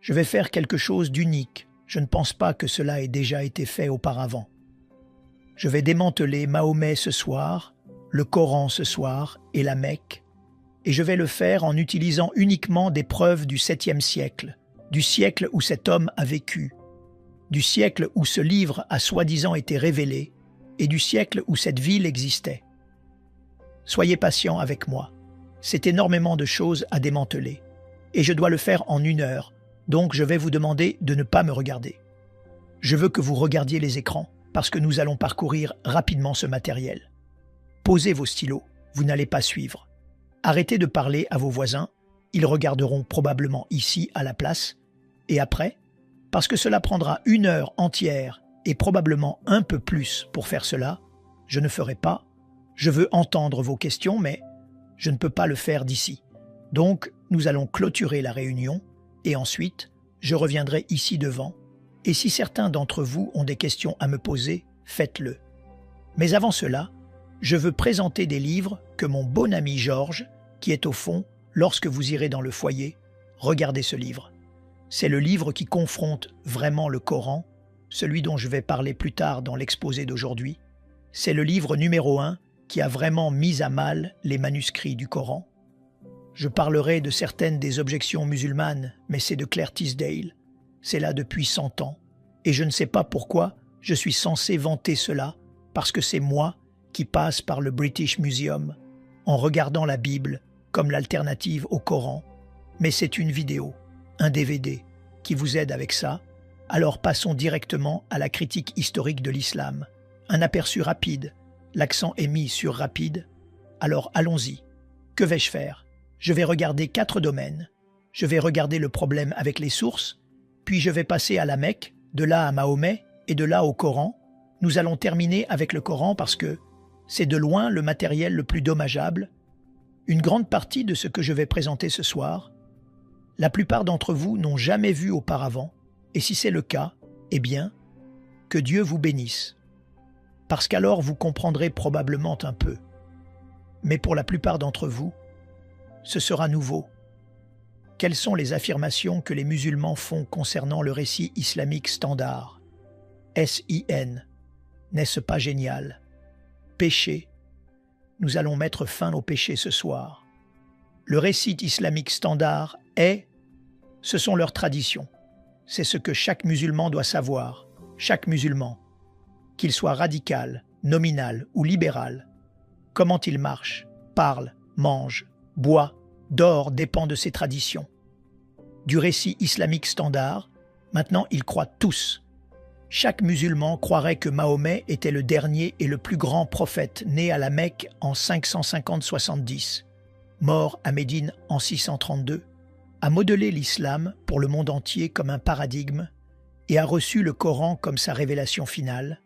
Je vais faire quelque chose d'unique. Je ne pense pas que cela ait déjà été fait auparavant. Je vais démanteler Mahomet ce soir, le Coran ce soir et la Mecque, et je vais le faire en utilisant uniquement des preuves du 7e siècle, du siècle où cet homme a vécu, du siècle où ce livre a soi-disant été révélé, et du siècle où cette ville existait. Soyez patient avec moi. C'est énormément de choses à démanteler, et je dois le faire en 1 heure, donc je vais vous demander de ne pas me regarder. Je veux que vous regardiez les écrans, parce que nous allons parcourir rapidement ce matériel. Posez vos stylos, vous n'allez pas suivre. Arrêtez de parler à vos voisins, ils regarderont probablement ici à la place, et après, parce que cela prendra 1 heure entière et probablement un peu plus pour faire cela, je ne ferai pas. Je veux entendre vos questions, mais je ne peux pas le faire d'ici. Donc, nous allons clôturer la réunion, et ensuite, je reviendrai ici devant, et si certains d'entre vous ont des questions à me poser, faites-le. Mais avant cela, je veux présenter des livres que mon bon ami Georges, qui est au fond, lorsque vous irez dans le foyer, regardez ce livre. C'est le livre qui confronte vraiment le Coran, celui dont je vais parler plus tard dans l'exposé d'aujourd'hui. C'est le livre numéro 1 qui a vraiment mis à mal les manuscrits du Coran. Je parlerai de certaines des objections musulmanes, mais c'est de Claire Tisdale. C'est là depuis 100 ans. Et je ne sais pas pourquoi je suis censé vanter cela, parce que c'est moi qui passe par le British Museum en regardant la Bible comme l'alternative au Coran. Mais c'est une vidéo, un DVD, qui vous aide avec ça. Alors passons directement à la critique historique de l'islam. Un aperçu rapide. L'accent est mis sur rapide. Alors allons-y. Que vais-je faire? Je vais regarder 4 domaines. Je vais regarder le problème avec les sources, puis je vais passer à la Mecque, de là à Mahomet et de là au Coran. Nous allons terminer avec le Coran parce que c'est de loin le matériel le plus dommageable. Une grande partie de ce que je vais présenter ce soir, la plupart d'entre vous n'ont jamais vu auparavant, et si c'est le cas, eh bien, que Dieu vous bénisse. Parce qu'alors vous comprendrez probablement un peu. Mais pour la plupart d'entre vous, ce sera nouveau. Quelles sont les affirmations que les musulmans font concernant le récit islamique standard? S-I-N. N'est-ce pas génial? Péché. Nous allons mettre fin au péché ce soir. Le récit islamique standard est, ce sont leurs traditions. C'est ce que chaque musulman doit savoir. Chaque musulman, qu'il soit radical, nominal ou libéral. Comment il marche, parle, mange, boit, dort dépend de ses traditions. Du récit islamique standard, maintenant ils croient tous. Chaque musulman croirait que Mahomet était le dernier et le plus grand prophète né à la Mecque en 550-70, mort à Médine en 632, a modelé l'islam pour le monde entier comme un paradigme et a reçu le Coran comme sa révélation finale.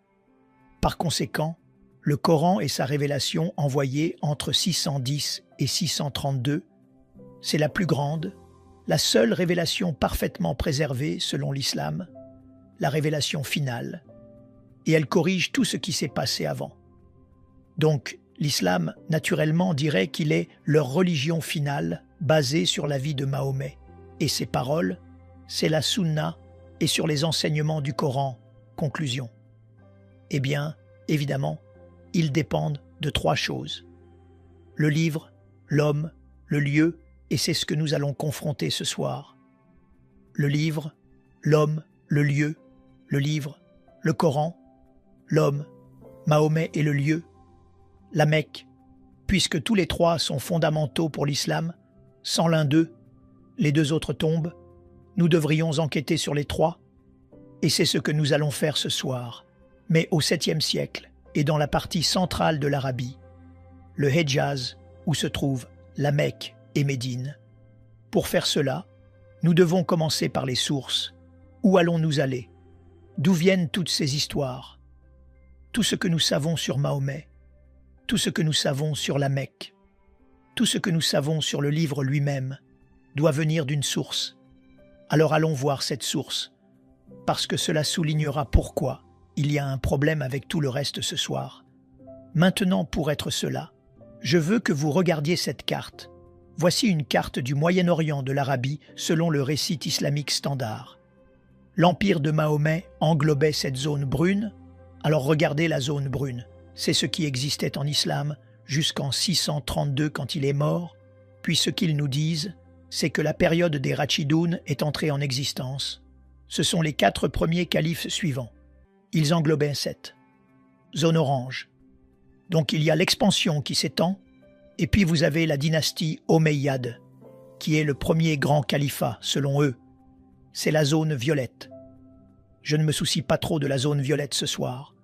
Par conséquent, le Coran et sa révélation envoyée entre 610 et 632, c'est la plus grande, la seule révélation parfaitement préservée selon l'islam, la révélation finale, et elle corrige tout ce qui s'est passé avant. Donc, l'islam, naturellement, dirait qu'il est leur religion finale basée sur la vie de Mahomet, et ses paroles, c'est la sunna et sur les enseignements du Coran. Conclusion. Eh bien, évidemment, ils dépendent de 3 choses. Le livre, l'homme, le lieu, et c'est ce que nous allons confronter ce soir. Le livre, l'homme, le lieu, le livre, le Coran, l'homme, Mahomet et le lieu, la Mecque, puisque tous les 3 sont fondamentaux pour l'islam, sans l'un d'eux, les 2 autres tombent, nous devrions enquêter sur les 3, et c'est ce que nous allons faire ce soir, mais au 7e siècle, et dans la partie centrale de l'Arabie, le Hedjaz, où se trouvent la Mecque et Médine. Pour faire cela, nous devons commencer par les sources. Où allons-nous aller? D'où viennent toutes ces histoires? Tout ce que nous savons sur Mahomet, tout ce que nous savons sur la Mecque, tout ce que nous savons sur le livre lui-même doit venir d'une source. Alors allons voir cette source, parce que cela soulignera pourquoi il y a un problème avec tout le reste ce soir. Maintenant, pour être cela, je veux que vous regardiez cette carte. Voici une carte du Moyen-Orient de l'Arabie selon le récit islamique standard. L'empire de Mahomet englobait cette zone brune. Alors regardez la zone brune. C'est ce qui existait en islam jusqu'en 632 quand il est mort. Puis ce qu'ils nous disent, c'est que la période des Rachidoun est entrée en existence. Ce sont les 4 premiers califes suivants. Ils englobaient 7. Zone orange. Donc il y a l'expansion qui s'étend, et puis vous avez la dynastie Omeyyade, qui est le premier grand califat, selon eux. C'est la zone violette. Je ne me soucie pas trop de la zone violette ce soir.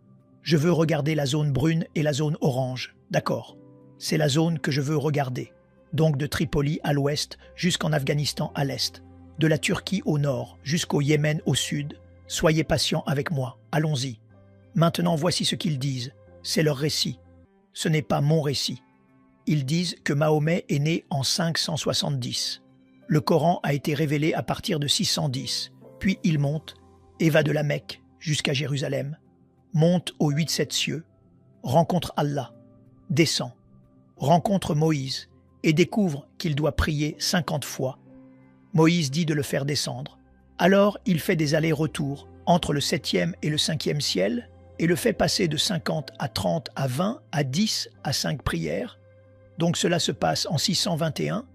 Je veux regarder la zone brune et la zone orange. D'accord. C'est la zone que je veux regarder. Donc de Tripoli à l'ouest jusqu'en Afghanistan à l'est, de la Turquie au nord jusqu'au Yémen au sud. Soyez patients avec moi, allons-y. Maintenant voici ce qu'ils disent, c'est leur récit. Ce n'est pas mon récit. Ils disent que Mahomet est né en 570. Le Coran a été révélé à partir de 610, puis il monte et va de la Mecque jusqu'à Jérusalem, monte aux 8-7 cieux, rencontre Allah, descend, rencontre Moïse et découvre qu'il doit prier 50 fois. Moïse dit de le faire descendre. Alors il fait des allers-retours entre le 7e et le 5e ciel et le fait passer de 50 à 30 à 20 à 10 à 5 prières. Donc cela se passe en 621,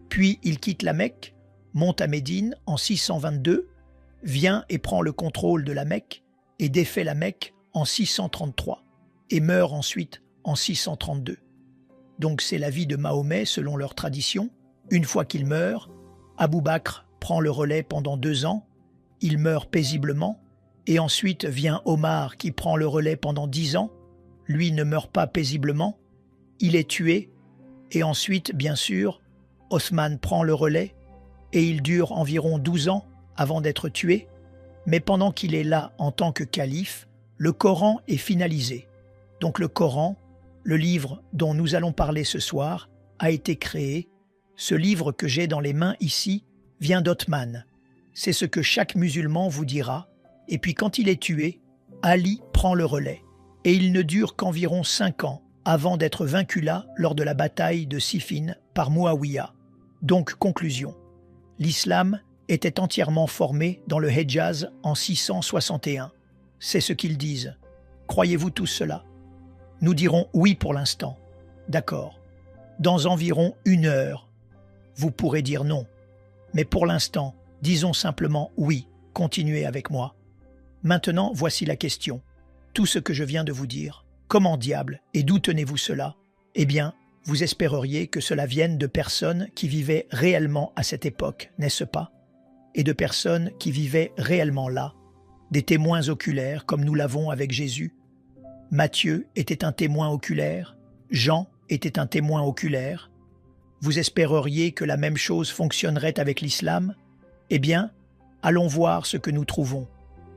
puis il quitte la Mecque, monte à Médine en 622, vient et prend le contrôle de la Mecque et défait la Mecque en 633 et meurt ensuite en 632. Donc c'est la vie de Mahomet selon leur tradition. Une fois qu'il meurt, Abou Bakr prend le relais pendant 2 ans, il meurt paisiblement, et ensuite vient Omar qui prend le relais pendant 10 ans, lui ne meurt pas paisiblement, il est tué, et ensuite, bien sûr, Othman prend le relais, et il dure environ 12 ans avant d'être tué, mais pendant qu'il est là en tant que calife, le Coran est finalisé. Donc le Coran, le livre dont nous allons parler ce soir, a été créé. Ce livre que j'ai dans les mains ici vient d'Othman. C'est ce que chaque musulman vous dira. Et puis quand il est tué, Ali prend le relais. Et il ne dure qu'environ 5 ans avant d'être vaincu là lors de la bataille de Siffin par Muawiyah. Donc conclusion, l'islam était entièrement formé dans le Hedjaz en 661. C'est ce qu'ils disent. Croyez-vous tous cela? Nous dirons oui pour l'instant. D'accord. Dans environ 1 heure, vous pourrez dire non. Mais pour l'instant, disons simplement oui, continuez avec moi. Maintenant, voici la question. Tout ce que je viens de vous dire, comment diable et d'où tenez-vous cela? Eh bien, vous espéreriez que cela vienne de personnes qui vivaient réellement à cette époque, n'est-ce pas? Et de personnes qui vivaient réellement là, des témoins oculaires comme nous l'avons avec Jésus. Matthieu était un témoin oculaire, Jean était un témoin oculaire. Vous espéreriez que la même chose fonctionnerait avec l'islam? Eh bien, allons voir ce que nous trouvons,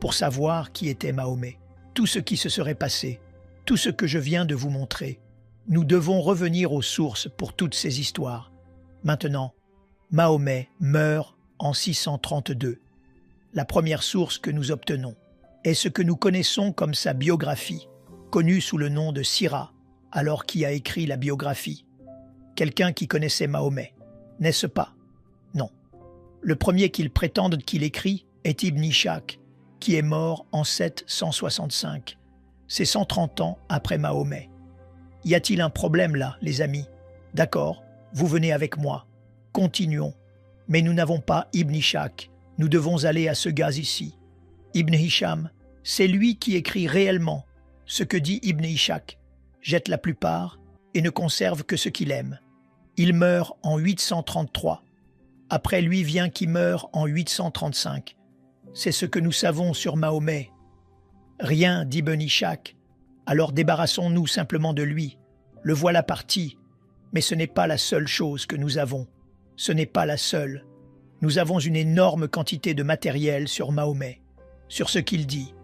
pour savoir qui était Mahomet. Tout ce qui se serait passé, tout ce que je viens de vous montrer. Nous devons revenir aux sources pour toutes ces histoires. Maintenant, Mahomet meurt en 632. La première source que nous obtenons est ce que nous connaissons comme sa biographie, connue sous le nom de Sira, alors qui a écrit la biographie? Quelqu'un qui connaissait Mahomet, n'est-ce pas? Non. Le premier qu'ils prétendent qu'il écrit est Ibn Ishaq, qui est mort en 765. C'est 130 ans après Mahomet. Y a-t-il un problème là, les amis? D'accord, vous venez avec moi. Continuons. Mais nous n'avons pas Ibn Ishaq. Nous devons aller à ce gars ici. Ibn Hisham, c'est lui qui écrit réellement ce que dit Ibn Ishaq, jette la plupart et ne conserve que ce qu'il aime. Il meurt en 833. Après lui vient qui meurt en 835. C'est ce que nous savons sur Mahomet. Rien d'Ibn Ishaq. Alors débarrassons-nous simplement de lui. Le voilà parti. Mais ce n'est pas la seule chose que nous avons. Ce n'est pas la seule. Nous avons une énorme quantité de matériel sur Mahomet, sur ce qu'il dit.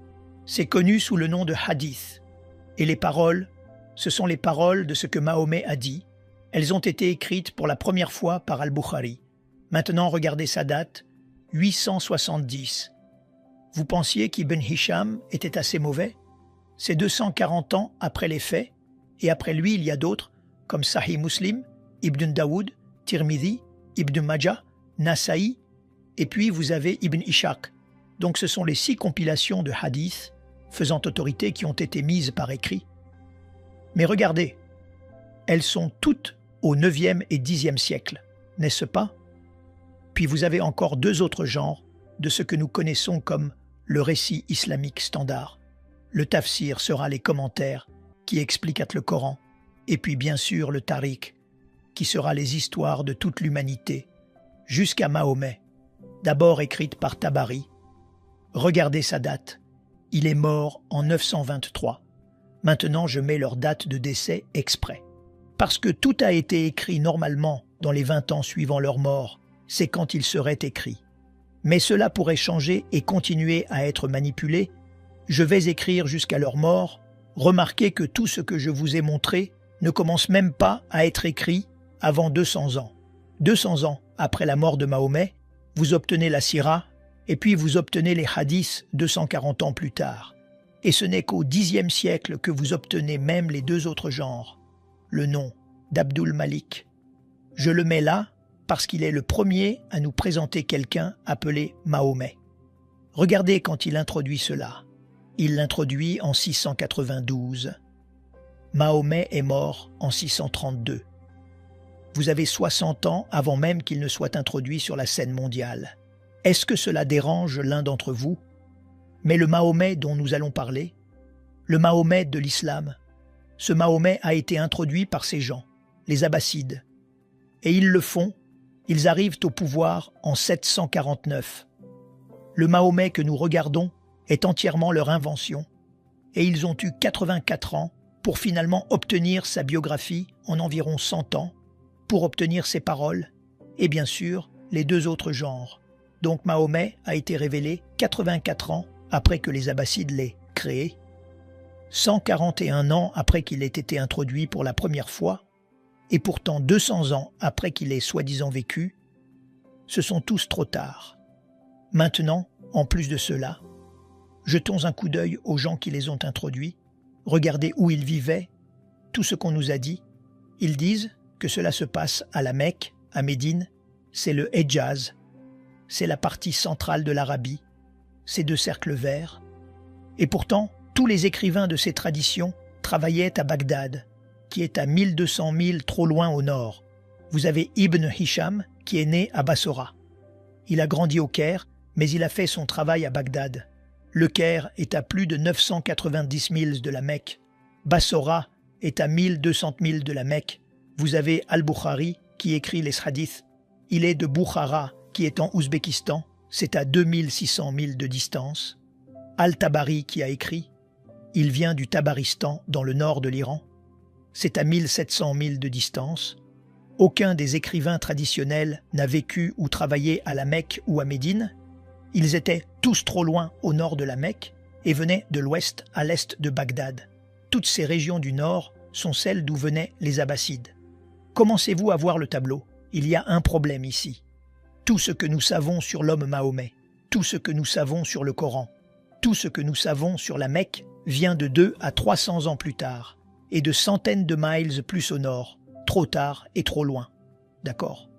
C'est connu sous le nom de hadith. Et les paroles, ce sont les paroles de ce que Mahomet a dit. Elles ont été écrites pour la première fois par Al-Bukhari. Maintenant, regardez sa date, 870. Vous pensiez qu'Ibn Hisham était assez mauvais? C'est 240 ans après les faits, et après lui, il y a d'autres, comme Sahih Muslim, Ibn Daoud, Tirmidhi, Ibn Majah, Nasa'i, et puis vous avez Ibn Ishaq. Donc ce sont les 6 compilations de hadiths faisant autorité qui ont été mises par écrit. Mais regardez, elles sont toutes au 9e et 10e siècle, n'est-ce pas? Puis vous avez encore 2 autres genres de ce que nous connaissons comme le récit islamique standard. Le tafsir sera les commentaires qui expliquent le Coran, et puis bien sûr le tariq, qui sera les histoires de toute l'humanité, jusqu'à Mahomet, d'abord écrite par Tabari. Regardez sa date, il est mort en 923. Maintenant je mets leur date de décès exprès. Parce que tout a été écrit normalement dans les 20 ans suivant leur mort, c'est quand il serait écrit. Mais cela pourrait changer et continuer à être manipulé. Je vais écrire jusqu'à leur mort. Remarquez que tout ce que je vous ai montré ne commence même pas à être écrit avant 200 ans. 200 ans après la mort de Mahomet, vous obtenez la Sira, et puis vous obtenez les hadiths 240 ans plus tard. Et ce n'est qu'au 10e siècle que vous obtenez même les 2 autres genres. Le nom d'Abdul Malik. Je le mets là parce qu'il est le premier à nous présenter quelqu'un appelé Mahomet. Regardez quand il introduit cela. Il l'introduit en 692. Mahomet est mort en 632. Vous avez 60 ans avant même qu'il ne soit introduit sur la scène mondiale. Est-ce que cela dérange l'un d'entre vous? Mais le Mahomet dont nous allons parler, le Mahomet de l'islam, ce Mahomet a été introduit par ces gens, les Abbassides. Et ils le font, ils arrivent au pouvoir en 749. Le Mahomet que nous regardons est entièrement leur invention, et ils ont eu 84 ans pour finalement obtenir sa biographie en environ 100 ans, pour obtenir ses paroles, et bien sûr les 2 autres genres. Donc Mahomet a été révélé 84 ans après que les Abbassides l'aient créé, 141 ans après qu'il ait été introduit pour la première fois, et pourtant 200 ans après qu'il ait soi-disant vécu. Ce sont tous trop tard. Maintenant, en plus de cela, jetons un coup d'œil aux gens qui les ont introduits, regardez où ils vivaient, tout ce qu'on nous a dit. Ils disent que cela se passe à la Mecque, à Médine, c'est le Hedjaz, c'est la partie centrale de l'Arabie, ces 2 cercles verts. Et pourtant, tous les écrivains de ces traditions travaillaient à Bagdad, qui est à 1200 milles trop loin au nord. Vous avez Ibn Hisham, qui est né à Bassora. Il a grandi au Caire, mais il a fait son travail à Bagdad. Le Caire est à plus de 990 milles de la Mecque. Bassora est à 1200 milles de la Mecque. Vous avez Al-Bukhari, qui écrit les hadiths. Il est de Bukhara, qui est en Ouzbékistan. C'est à 2600 milles de distance. Al-Tabari, qui a écrit. Il vient du Tabaristan, dans le nord de l'Iran. C'est à 1700 milles de distance. Aucun des écrivains traditionnels n'a vécu ou travaillé à la Mecque ou à Médine. Ils étaient tous trop loin au nord de la Mecque et venaient de l'ouest à l'est de Bagdad. Toutes ces régions du nord sont celles d'où venaient les Abbassides. Commencez-vous à voir le tableau? Il y a un problème ici. Tout ce que nous savons sur l'homme Mahomet, tout ce que nous savons sur le Coran, tout ce que nous savons sur la Mecque vient de 2 à 300 ans plus tard et de centaines de miles plus au nord, trop tard et trop loin. D'accord?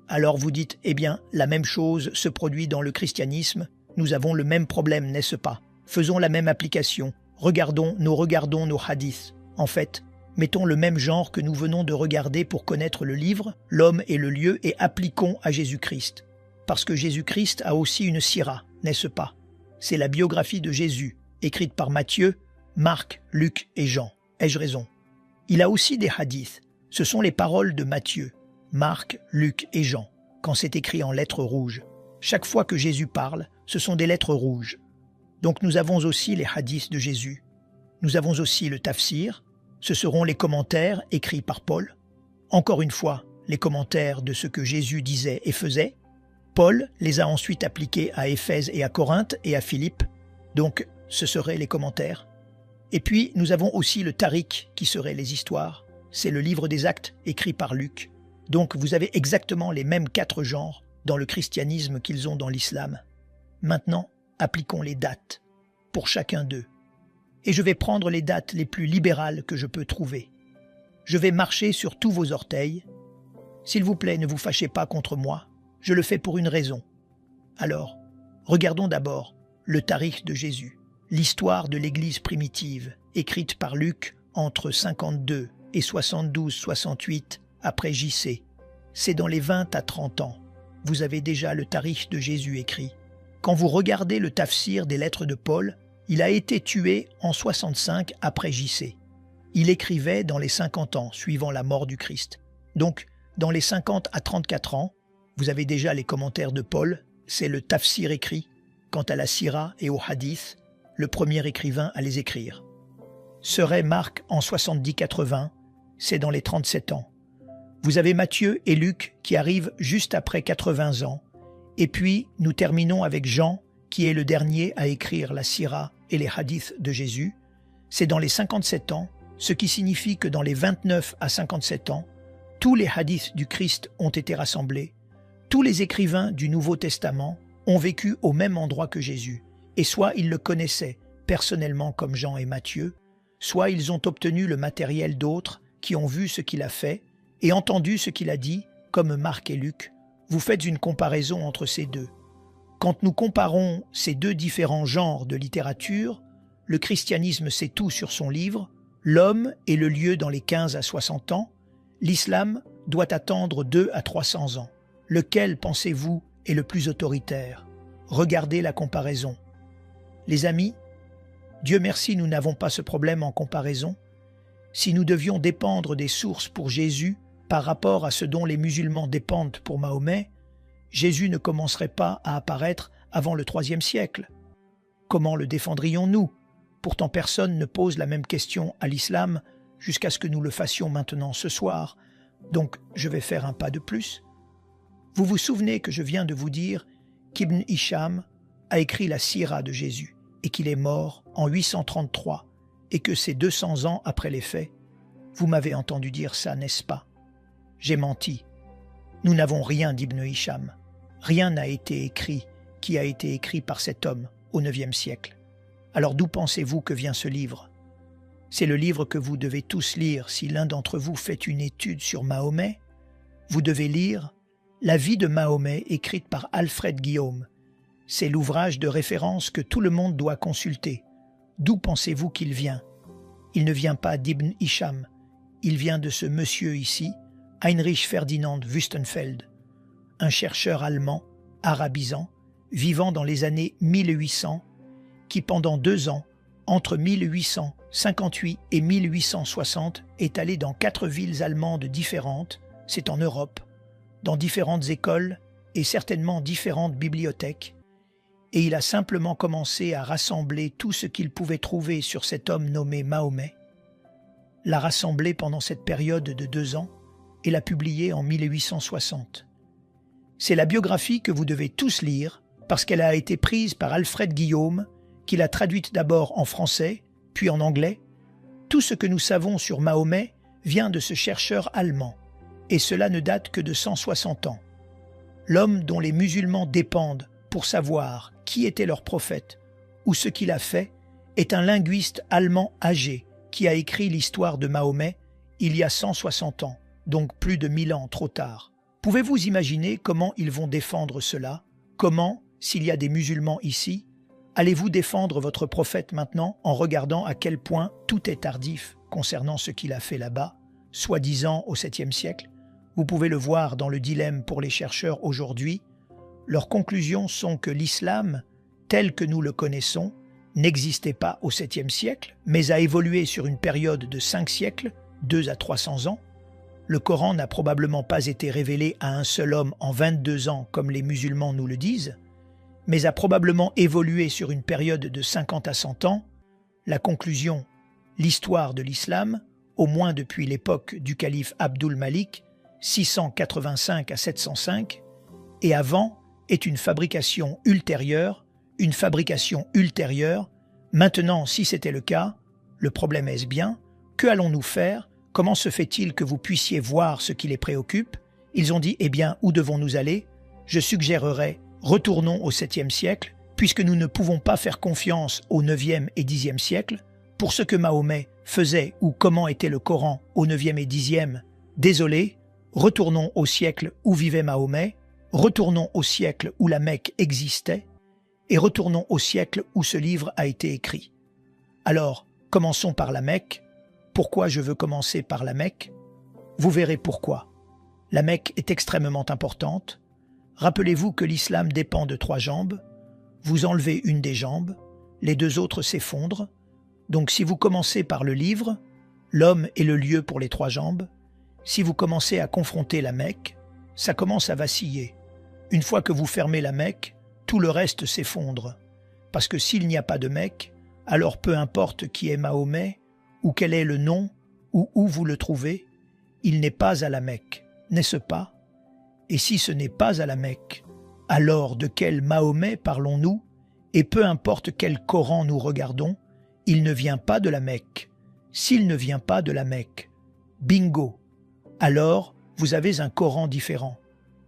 Alors vous dites, eh bien, la même chose se produit dans le christianisme, nous avons le même problème, n'est-ce pas? Faisons la même application, regardons nos hadiths. En fait, mettons le même genre que nous venons de regarder pour connaître le livre, l'homme et le lieu et appliquons à Jésus-Christ. Parce que Jésus-Christ a aussi une sira, n'est-ce pas? C'est la biographie de Jésus, écrite par Matthieu, Marc, Luc et Jean. Ai-je raison? Il a aussi des hadiths. Ce sont les paroles de Matthieu, Marc, Luc et Jean, quand c'est écrit en lettres rouges. Chaque fois que Jésus parle, ce sont des lettres rouges. Donc nous avons aussi les hadiths de Jésus. Nous avons aussi le tafsir. Ce seront les commentaires écrits par Paul. Encore une fois, les commentaires de ce que Jésus disait et faisait. Paul les a ensuite appliqués à Éphèse et à Corinthe et à Philippe. Donc, ce seraient les commentaires. Et puis, nous avons aussi le Tariq, qui seraient les histoires. C'est le livre des actes écrit par Luc. Donc, vous avez exactement les mêmes 4 genres dans le christianisme qu'ils ont dans l'islam. Maintenant, appliquons les dates pour chacun d'eux. Et je vais prendre les dates les plus libérales que je peux trouver. Je vais marcher sur tous vos orteils S'il vous plaît, ne vous fâchez pas contre moi, je le fais pour une raison. Alors, regardons d'abord le tarikh de Jésus, l'histoire de l'Église primitive, écrite par Luc entre 52 et 72-68 après JC. C'est dans les 20 à 30 ans. Vous avez déjà le tarikh de Jésus écrit. Quand vous regardez le tafsir des lettres de Paul, il a été tué en 65 après JC. Il écrivait dans les 50 ans, suivant la mort du Christ. Donc, dans les 50 à 34 ans, vous avez déjà les commentaires de Paul, c'est le tafsir écrit. Quant à la sira et au hadith, le premier écrivain à les écrire. Serait Marc en 70-80, c'est dans les 37 ans. Vous avez Matthieu et Luc qui arrivent juste après 80 ans. Et puis, nous terminons avec Jean, qui est le dernier à écrire la sira et les hadiths de Jésus. C'est dans les 57 ans, ce qui signifie que dans les 29 à 57 ans, tous les hadiths du Christ ont été rassemblés. Tous les écrivains du Nouveau Testament ont vécu au même endroit que Jésus, et soit ils le connaissaient personnellement comme Jean et Matthieu, soit ils ont obtenu le matériel d'autres qui ont vu ce qu'il a fait et entendu ce qu'il a dit, comme Marc et Luc. Vous faites une comparaison entre ces deux. Quand nous comparons ces deux différents genres de littérature, le christianisme sait tout sur son livre, l'homme et le lieu dans les 15 à 60 ans, l'islam doit attendre 2 à 300 ans. Lequel, pensez-vous, est le plus autoritaire? Regardez la comparaison. Les amis, Dieu merci, nous n'avons pas ce problème en comparaison. Si nous devions dépendre des sources pour Jésus par rapport à ce dont les musulmans dépendent pour Mahomet, Jésus ne commencerait pas à apparaître avant le IIIe siècle. Comment le défendrions-nous? Pourtant personne ne pose la même question à l'islam jusqu'à ce que nous le fassions maintenant ce soir. Donc je vais faire un pas de plus. Vous vous souvenez que je viens de vous dire qu'Ibn Hisham a écrit la sira de Jésus et qu'il est mort en 833 et que c'est 200 ans après les faits. Vous m'avez entendu dire ça, n'est-ce pas? J'ai menti. Nous n'avons rien d'Ibn Hisham. Rien n'a été écrit qui a été écrit par cet homme au IXe siècle. Alors d'où pensez-vous que vient ce livre? C'est le livre que vous devez tous lire si l'un d'entre vous fait une étude sur Mahomet. Vous devez lire La vie de Mahomet écrite par Alfred Guillaume. C'est l'ouvrage de référence que tout le monde doit consulter. D'où pensez-vous qu'il vient? Il ne vient pas d'Ibn Hisham. Il vient de ce monsieur ici, Heinrich Ferdinand Wüstenfeld, un chercheur allemand, arabisant, vivant dans les années 1800, qui pendant 2 ans, entre 1858 et 1860, est allé dans 4 villes allemandes différentes, c'est en Europe, dans différentes écoles et certainement différentes bibliothèques, et il a simplement commencé à rassembler tout ce qu'il pouvait trouver sur cet homme nommé Mahomet, l'a rassemblé pendant cette période de 2 ans et l'a publié en 1860. C'est la biographie que vous devez tous lire parce qu'elle a été prise par Alfred Guillaume, qui l'a traduite d'abord en français, puis en anglais. Tout ce que nous savons sur Mahomet vient de ce chercheur allemand, et cela ne date que de 160 ans. L'homme dont les musulmans dépendent pour savoir qui était leur prophète ou ce qu'il a fait est un linguiste allemand âgé qui a écrit l'histoire de Mahomet il y a 160 ans, donc plus de 1000 ans trop tard. Pouvez-vous imaginer comment ils vont défendre cela? Comment, s'il y a des musulmans ici, allez-vous défendre votre prophète maintenant en regardant à quel point tout est tardif concernant ce qu'il a fait là-bas, soi-disant au 7e siècle? Vous pouvez le voir dans le dilemme pour les chercheurs aujourd'hui. Leurs conclusions sont que l'islam, tel que nous le connaissons, n'existait pas au 7e siècle, mais a évolué sur une période de 5 siècles, 2 à 300 ans. Le Coran n'a probablement pas été révélé à un seul homme en 22 ans comme les musulmans nous le disent, mais a probablement évolué sur une période de 50 à 100 ans. La conclusion, l'histoire de l'islam, au moins depuis l'époque du calife Abdul Malik, 685 à 705, et avant, est une fabrication ultérieure. Maintenant, si c'était le cas, le problème est-ce bien? Que allons-nous faire? Comment se fait-il que vous puissiez voir ce qui les préoccupe? Ils ont dit, eh bien, où devons-nous aller? Je suggérerais, retournons au 7e siècle, puisque nous ne pouvons pas faire confiance au 9e et 10e siècle. Pour ce que Mahomet faisait ou comment était le Coran au 9e et 10e, désolé, Retournons au siècle où vivait Mahomet, retournons au siècle où la Mecque existait, et retournons au siècle où ce livre a été écrit. Alors, commençons par la Mecque. Pourquoi je veux commencer par la Mecque? Vous verrez pourquoi. La Mecque est extrêmement importante. Rappelez-vous que l'islam dépend de 3 jambes. Vous enlevez une des jambes, les 2 autres s'effondrent. Donc si vous commencez par le livre, l'homme est le lieu pour les 3 jambes. Si vous commencez à confronter la Mecque, ça commence à vaciller. Une fois que vous fermez la Mecque, tout le reste s'effondre. Parce que s'il n'y a pas de Mecque, alors peu importe qui est Mahomet, ou quel est le nom, ou où vous le trouvez, il n'est pas à la Mecque, n'est-ce pas? Et si ce n'est pas à la Mecque, alors de quel Mahomet parlons-nous? Et peu importe quel Coran nous regardons, il ne vient pas de la Mecque. S'il ne vient pas de la Mecque, bingo! Alors, vous avez un Coran différent.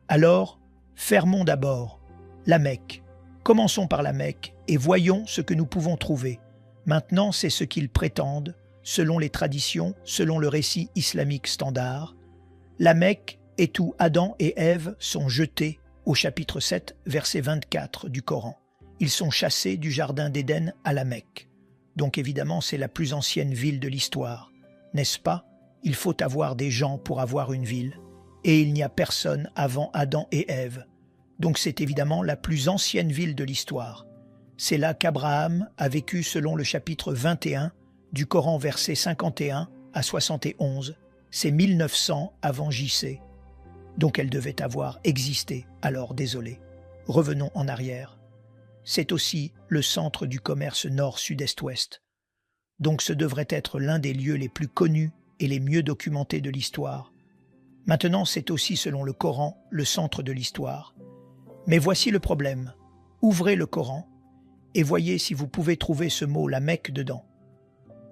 Alors, fermons d'abord la Mecque. Commençons par la Mecque et voyons ce que nous pouvons trouver. Maintenant, c'est ce qu'ils prétendent, selon les traditions, selon le récit islamique standard. La Mecque est où Adam et Ève sont jetés au chapitre 7, verset 24 du Coran. Ils sont chassés du jardin d'Éden à la Mecque. Donc évidemment, c'est la plus ancienne ville de l'histoire. N'est-ce pas? Il faut avoir des gens pour avoir une ville. Et il n'y a personne avant Adam et Ève. Donc c'est évidemment la plus ancienne ville de l'histoire. C'est là qu'Abraham a vécu selon le chapitre 21 du Coran, versets 51 à 71. C'est 1900 avant JC. Donc elle devait avoir existé, alors désolé. Revenons en arrière. C'est aussi le centre du commerce nord-sud-est-ouest. Donc ce devrait être l'un des lieux les plus connus et les mieux documentés de l'histoire. Maintenant, c'est aussi, selon le Coran, le centre de l'histoire. Mais voici le problème. Ouvrez le Coran et voyez si vous pouvez trouver ce mot, la Mecque, dedans.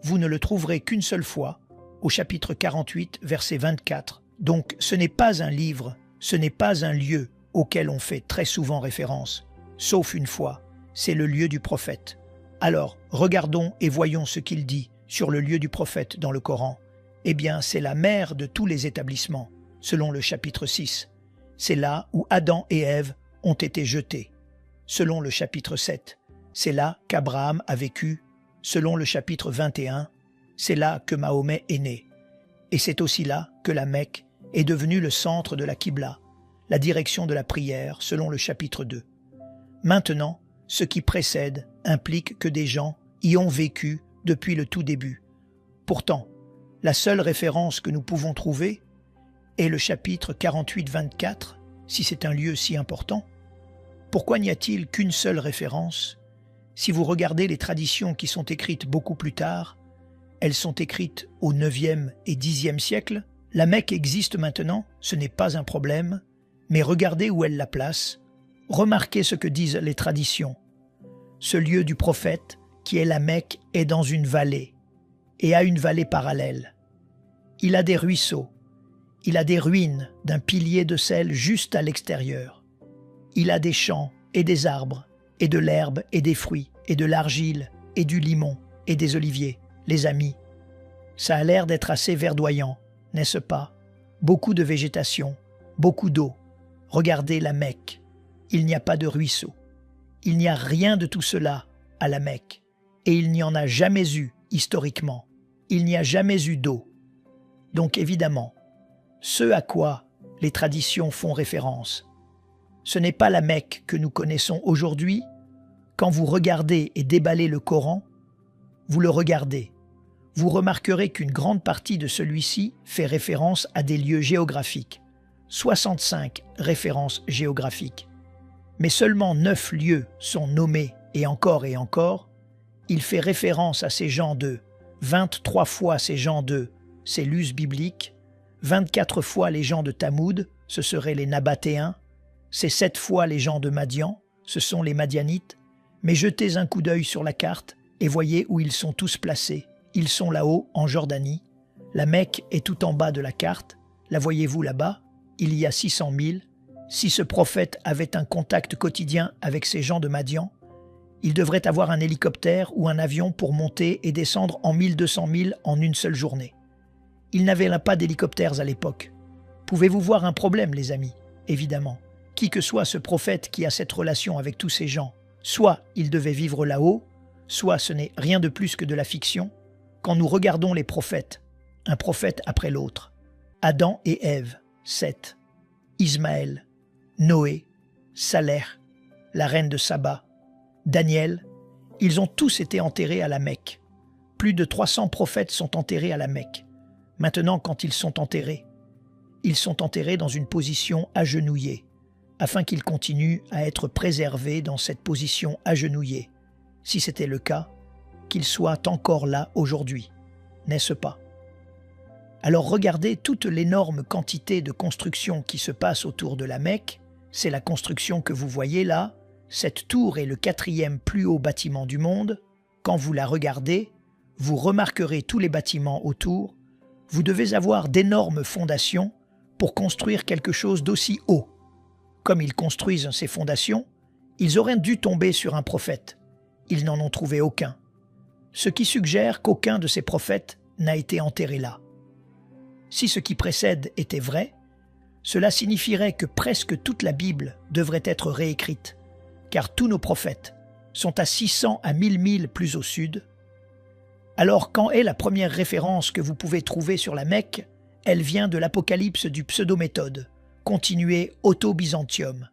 Vous ne le trouverez qu'une seule fois, au chapitre 48, verset 24. Donc ce n'est pas un livre, ce n'est pas un lieu auquel on fait très souvent référence, sauf une fois, c'est le lieu du prophète. Alors, regardons et voyons ce qu'il dit sur le lieu du prophète dans le Coran. Eh bien, c'est la mère de tous les établissements, selon le chapitre 6. C'est là où Adam et Ève ont été jetés. Selon le chapitre 7, c'est là qu'Abraham a vécu. Selon le chapitre 21, c'est là que Mahomet est né. Et c'est aussi là que la Mecque est devenue le centre de la Qibla, la direction de la prière, selon le chapitre 2. Maintenant, ce qui précède implique que des gens y ont vécu depuis le tout début. Pourtant, la seule référence que nous pouvons trouver est le chapitre 48-24, si c'est un lieu si important. Pourquoi n'y a-t-il qu'une seule référence? Si vous regardez les traditions qui sont écrites beaucoup plus tard, elles sont écrites au 9e et 10e siècle. La Mecque existe maintenant, ce n'est pas un problème, mais regardez où elle la place. Remarquez ce que disent les traditions. Ce lieu du prophète, qui est la Mecque, est dans une vallée, et a une vallée parallèle. Il a des ruisseaux, il a des ruines d'un pilier de sel juste à l'extérieur. Il a des champs et des arbres, et de l'herbe et des fruits, et de l'argile, et du limon, et des oliviers. Les amis, ça a l'air d'être assez verdoyant, n'est-ce pas? Beaucoup de végétation, beaucoup d'eau. Regardez la Mecque, il n'y a pas de ruisseau. Il n'y a rien de tout cela à la Mecque, et il n'y en a jamais eu historiquement. Il n'y a jamais eu d'eau. Donc évidemment, ce à quoi les traditions font référence, ce n'est pas la Mecque que nous connaissons aujourd'hui. Quand vous regardez et déballez le Coran, vous le regardez. Vous remarquerez qu'une grande partie de celui-ci fait référence à des lieux géographiques. 65 références géographiques. Mais seulement 9 lieux sont nommés et encore, il fait référence à ces gens de 23 fois ces gens de ces lus bibliques, 24 fois les gens de Tamoud, ce seraient les Nabatéens, c'est 7 fois les gens de Madian, ce sont les Madianites, mais jetez un coup d'œil sur la carte et voyez où ils sont tous placés. Ils sont là-haut, en Jordanie. La Mecque est tout en bas de la carte. La voyez-vous là-bas? Il y a 600 000. Si ce prophète avait un contact quotidien avec ces gens de Madian, il devrait avoir un hélicoptère ou un avion pour monter et descendre en 1200 000 en une seule journée. Il n'avait là pas d'hélicoptères à l'époque. Pouvez-vous voir un problème, les amis? Évidemment. Qui que soit ce prophète qui a cette relation avec tous ces gens, soit il devait vivre là-haut, soit ce n'est rien de plus que de la fiction. Quand nous regardons les prophètes, un prophète après l'autre, Adam et Ève, Seth, Ismaël, Noé, Saleh, la reine de Saba, Daniel, ils ont tous été enterrés à la Mecque. Plus de 300 prophètes sont enterrés à la Mecque. Maintenant, quand ils sont enterrés dans une position agenouillée, afin qu'ils continuent à être préservés dans cette position agenouillée. Si c'était le cas, qu'ils soient encore là aujourd'hui, n'est-ce pas? Alors regardez toute l'énorme quantité de construction qui se passe autour de la Mecque. C'est la construction que vous voyez là. Cette tour est le 4e plus haut bâtiment du monde. Quand vous la regardez, vous remarquerez tous les bâtiments autour. Vous devez avoir d'énormes fondations pour construire quelque chose d'aussi haut. Comme ils construisent ces fondations, ils auraient dû tomber sur un prophète. Ils n'en ont trouvé aucun. Ce qui suggère qu'aucun de ces prophètes n'a été enterré là. Si ce qui précède était vrai, cela signifierait que presque toute la Bible devrait être réécrite, car tous nos prophètes sont à 600 à 1000 milles plus au sud. Alors quand est la première référence que vous pouvez trouver sur la Mecque? Elle vient de l'Apocalypse du Pseudo-Méthode, continué Auto-Byzantium,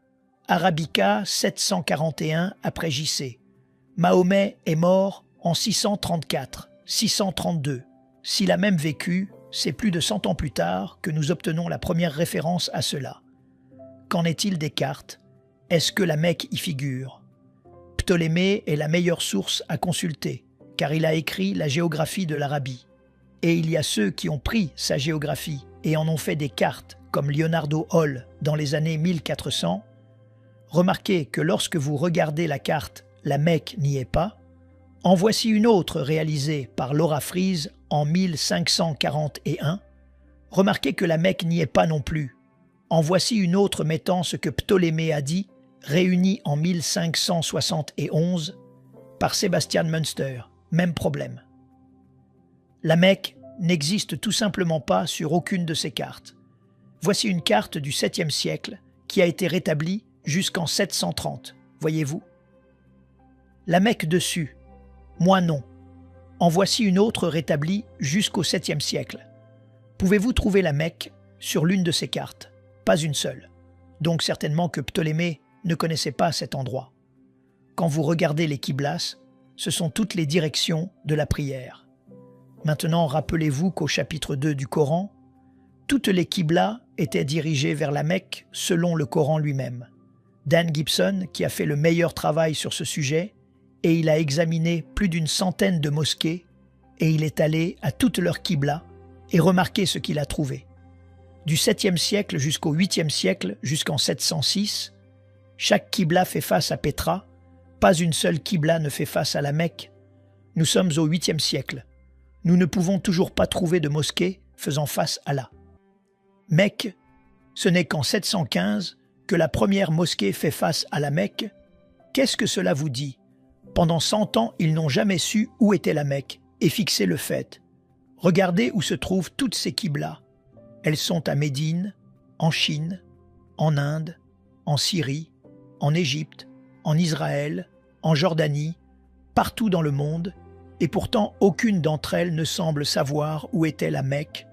Arabica 741 après JC. Mahomet est mort en 634, 632. S'il a même vécu, c'est plus de 100 ans plus tard que nous obtenons la première référence à cela. Qu'en est-il des cartes? Est-ce que la Mecque y figure? Ptolémée est la meilleure source à consulter, car il a écrit la géographie de l'Arabie. Et il y a ceux qui ont pris sa géographie et en ont fait des cartes, comme Leonardo Hall dans les années 1400. Remarquez que lorsque vous regardez la carte, la Mecque n'y est pas. En voici une autre réalisée par Laura Fries en 1541. Remarquez que la Mecque n'y est pas non plus. En voici une autre mettant ce que Ptolémée a dit, réunie en 1571 par Sebastian Münster. Même problème. La Mecque n'existe tout simplement pas sur aucune de ces cartes. Voici une carte du 7e siècle qui a été rétablie jusqu'en 730, voyez-vous? La Mecque dessus, moi non. En voici une autre rétablie jusqu'au 7e siècle. Pouvez-vous trouver la Mecque sur l'une de ces cartes? Pas une seule. Donc certainement que Ptolémée ne connaissait pas cet endroit. Quand vous regardez les Qiblas, ce sont toutes les directions de la prière. Maintenant, rappelez-vous qu'au chapitre 2 du Coran, toutes les Qiblas étaient dirigées vers la Mecque selon le Coran lui-même. Dan Gibson, qui a fait le meilleur travail sur ce sujet, et il a examiné plus d'une centaine de mosquées, et il est allé à toutes leurs Qiblas et remarqué ce qu'il a trouvé. Du 7e siècle jusqu'au 8e siècle, jusqu'en 706, chaque Qibla fait face à Pétra, pas une seule Qibla ne fait face à la Mecque. Nous sommes au 8e siècle. Nous ne pouvons toujours pas trouver de mosquée faisant face à la Mecque. Ce n'est qu'en 715 que la première mosquée fait face à la Mecque. Qu'est-ce que cela vous dit? Pendant 100 ans, ils n'ont jamais su où était la Mecque et fixé le fait. Regardez où se trouvent toutes ces Qiblas. Elles sont à Médine, en Chine, en Inde, en Syrie, en Égypte, en Israël, en Jordanie, partout dans le monde, et pourtant aucune d'entre elles ne semble savoir où était la Mecque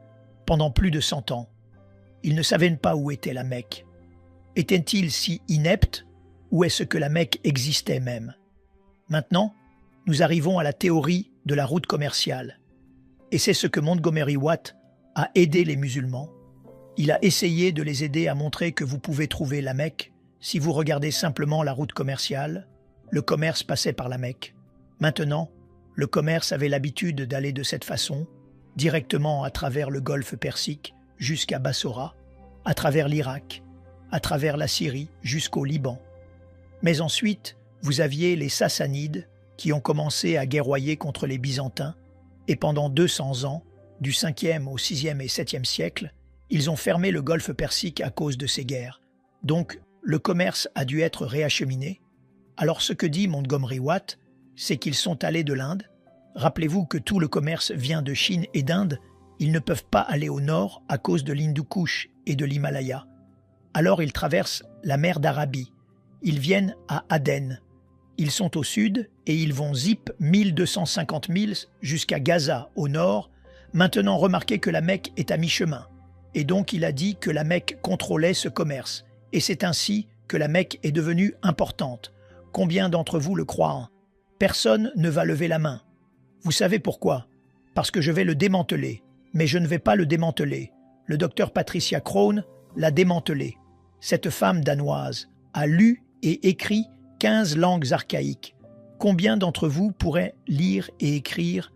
pendant plus de 100 ans. Ils ne savaient pas où était la Mecque. Étaient-ils si ineptes, ou est-ce que la Mecque existait même? Maintenant, nous arrivons à la théorie de la route commerciale. Et c'est ce que Montgomery Watt a aidé les musulmans. Il a essayé de les aider à montrer que vous pouvez trouver la Mecque si vous regardez simplement la route commerciale. Le commerce passait par la Mecque. Maintenant, le commerce avait l'habitude d'aller de cette façon, directement à travers le golfe Persique jusqu'à Bassora, à travers l'Irak, à travers la Syrie jusqu'au Liban. Mais ensuite, vous aviez les Sassanides qui ont commencé à guerroyer contre les Byzantins, et pendant 200 ans, du 5e au 6e et 7e siècle, ils ont fermé le golfe Persique à cause de ces guerres. Donc, le commerce a dû être réacheminé. Alors ce que dit Montgomery Watt, c'est qu'ils sont allés de l'Inde. Rappelez-vous que tout le commerce vient de Chine et d'Inde. Ils ne peuvent pas aller au nord à cause de l'Hindu Kush et de l'Himalaya. Alors ils traversent la mer d'Arabie. Ils viennent à Aden. Ils sont au sud et ils vont zip 1250 milles jusqu'à Gaza au nord. Maintenant remarquez que la Mecque est à mi-chemin. Et donc il a dit que la Mecque contrôlait ce commerce. Et c'est ainsi que la Mecque est devenue importante. Combien d'entre vous le croient? Personne ne va lever la main. Vous savez pourquoi? Parce que je vais le démanteler. Mais je ne vais pas le démanteler. Le docteur Patricia Crone l'a démantelé. Cette femme danoise a lu et écrit 15 langues archaïques. Combien d'entre vous pourraient lire et écrire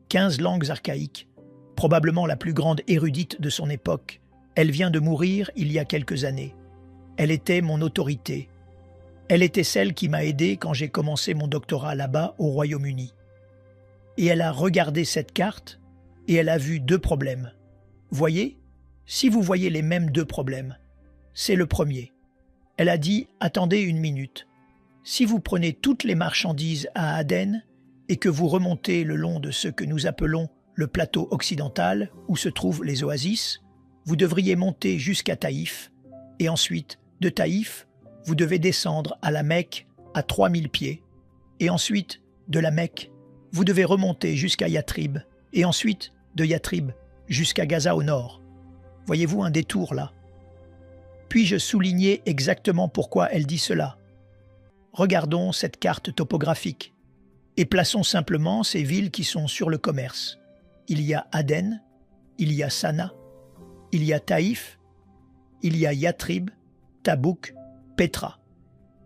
15 langues archaïques? Probablement la plus grande érudite de son époque. Elle vient de mourir il y a quelques années. Elle était mon autorité. Elle était celle qui m'a aidé quand j'ai commencé mon doctorat là-bas au Royaume-Uni. Et elle a regardé cette carte et elle a vu 2 problèmes. Voyez, si vous voyez les mêmes 2 problèmes, c'est le premier. Elle a dit « Attendez une minute. Si vous prenez toutes les marchandises à Aden et que vous remontez le long de ce que nous appelons le plateau occidental où se trouvent les oasis, vous devriez monter jusqu'à Taïf et ensuite, de Taïf, vous devez descendre à la Mecque à 3000 pieds et ensuite, de la Mecque, vous devez remonter jusqu'à Yatrib et ensuite, de Yatrib jusqu'à Gaza au nord. Voyez-vous un détour là? Puis-je souligner exactement pourquoi elle dit cela? Regardons cette carte topographique et plaçons simplement ces villes qui sont sur le commerce. Il y a Aden, il y a Sana, il y a Taïf, il y a Yatrib, Tabouk, Petra,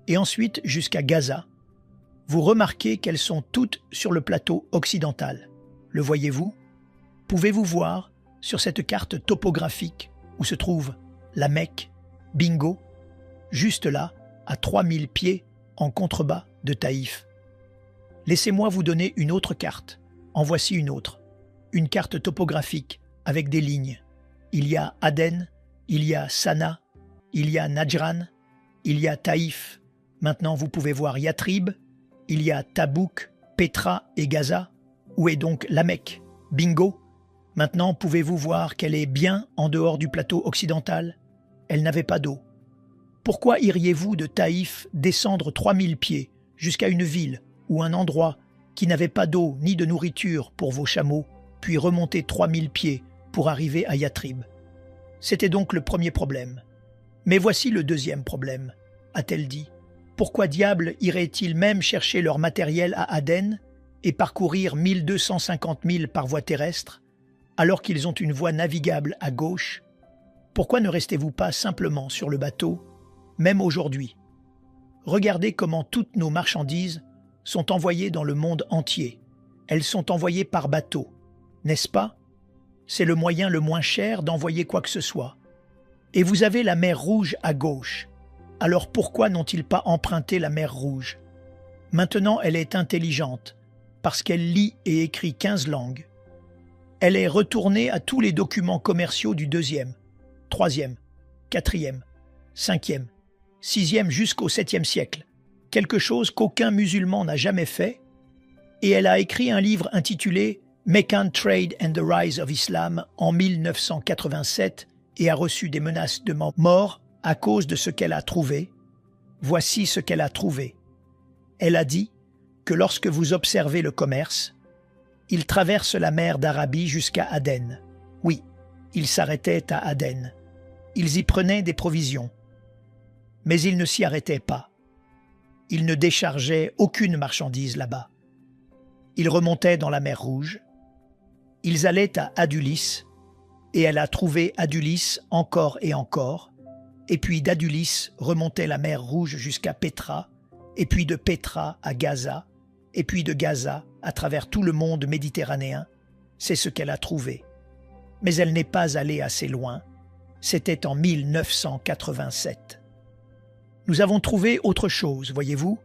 et ensuite jusqu'à Gaza. Vous remarquez qu'elles sont toutes sur le plateau occidental. Le voyez-vous? Pouvez-vous voir sur cette carte topographique où se trouve la Mecque, bingo, juste là, à 3000 pieds en contrebas de Taïf. Laissez-moi vous donner une autre carte. En voici une autre. Une carte topographique avec des lignes. Il y a Aden, il y a Sana, il y a Najran, il y a Taïf. Maintenant, vous pouvez voir Yatrib, il y a Tabouk, Petra et Gaza. Où est donc la Mecque? Bingo! Maintenant, pouvez-vous voir qu'elle est bien en dehors du plateau occidental? Elle n'avait pas d'eau. Pourquoi iriez-vous de Taïf descendre 3000 pieds jusqu'à une ville ou un endroit qui n'avait pas d'eau ni de nourriture pour vos chameaux, puis remonter 3000 pieds pour arriver à Yatrib? C'était donc le premier problème. Mais voici le deuxième problème, a-t-elle dit. Pourquoi diable iraient-ils même chercher leur matériel à Aden et parcourir 1250 milles par voie terrestre, alors qu'ils ont une voie navigable à gauche? Pourquoi ne restez-vous pas simplement sur le bateau, même aujourd'hui? Regardez comment toutes nos marchandises sont envoyées dans le monde entier. Elles sont envoyées par bateau, n'est-ce pas? C'est le moyen le moins cher d'envoyer quoi que ce soit. Et vous avez la mer Rouge à gauche. Alors pourquoi n'ont-ils pas emprunté la mer Rouge? Maintenant, elle est intelligente, parce qu'elle lit et écrit 15 langues. Elle est retournée à tous les documents commerciaux du 2e, 3e, 4e, 5e, 6e jusqu'au 7e siècle, quelque chose qu'aucun musulman n'a jamais fait, et elle a écrit un livre intitulé Meccan Trade and the Rise of Islam en 1987 et a reçu des menaces de mort à cause de ce qu'elle a trouvé. Voici ce qu'elle a trouvé. Elle a dit que lorsque vous observez le commerce, il traverse la mer d'Arabie jusqu'à Aden. Oui, ils s'arrêtaient à Aden. Ils y prenaient des provisions. Mais ils ne s'y arrêtaient pas. Ils ne déchargeaient aucune marchandise là-bas. Ils remontaient dans la mer Rouge. Ils allaient à Adulis, et elle a trouvé Adulis encore et encore, et puis d'Adulis remontait la mer Rouge jusqu'à Petra, et puis de Petra à Gaza, et puis de Gaza à travers tout le monde méditerranéen. C'est ce qu'elle a trouvé. Mais elle n'est pas allée assez loin. C'était en 1987. Nous avons trouvé autre chose, voyez-vous.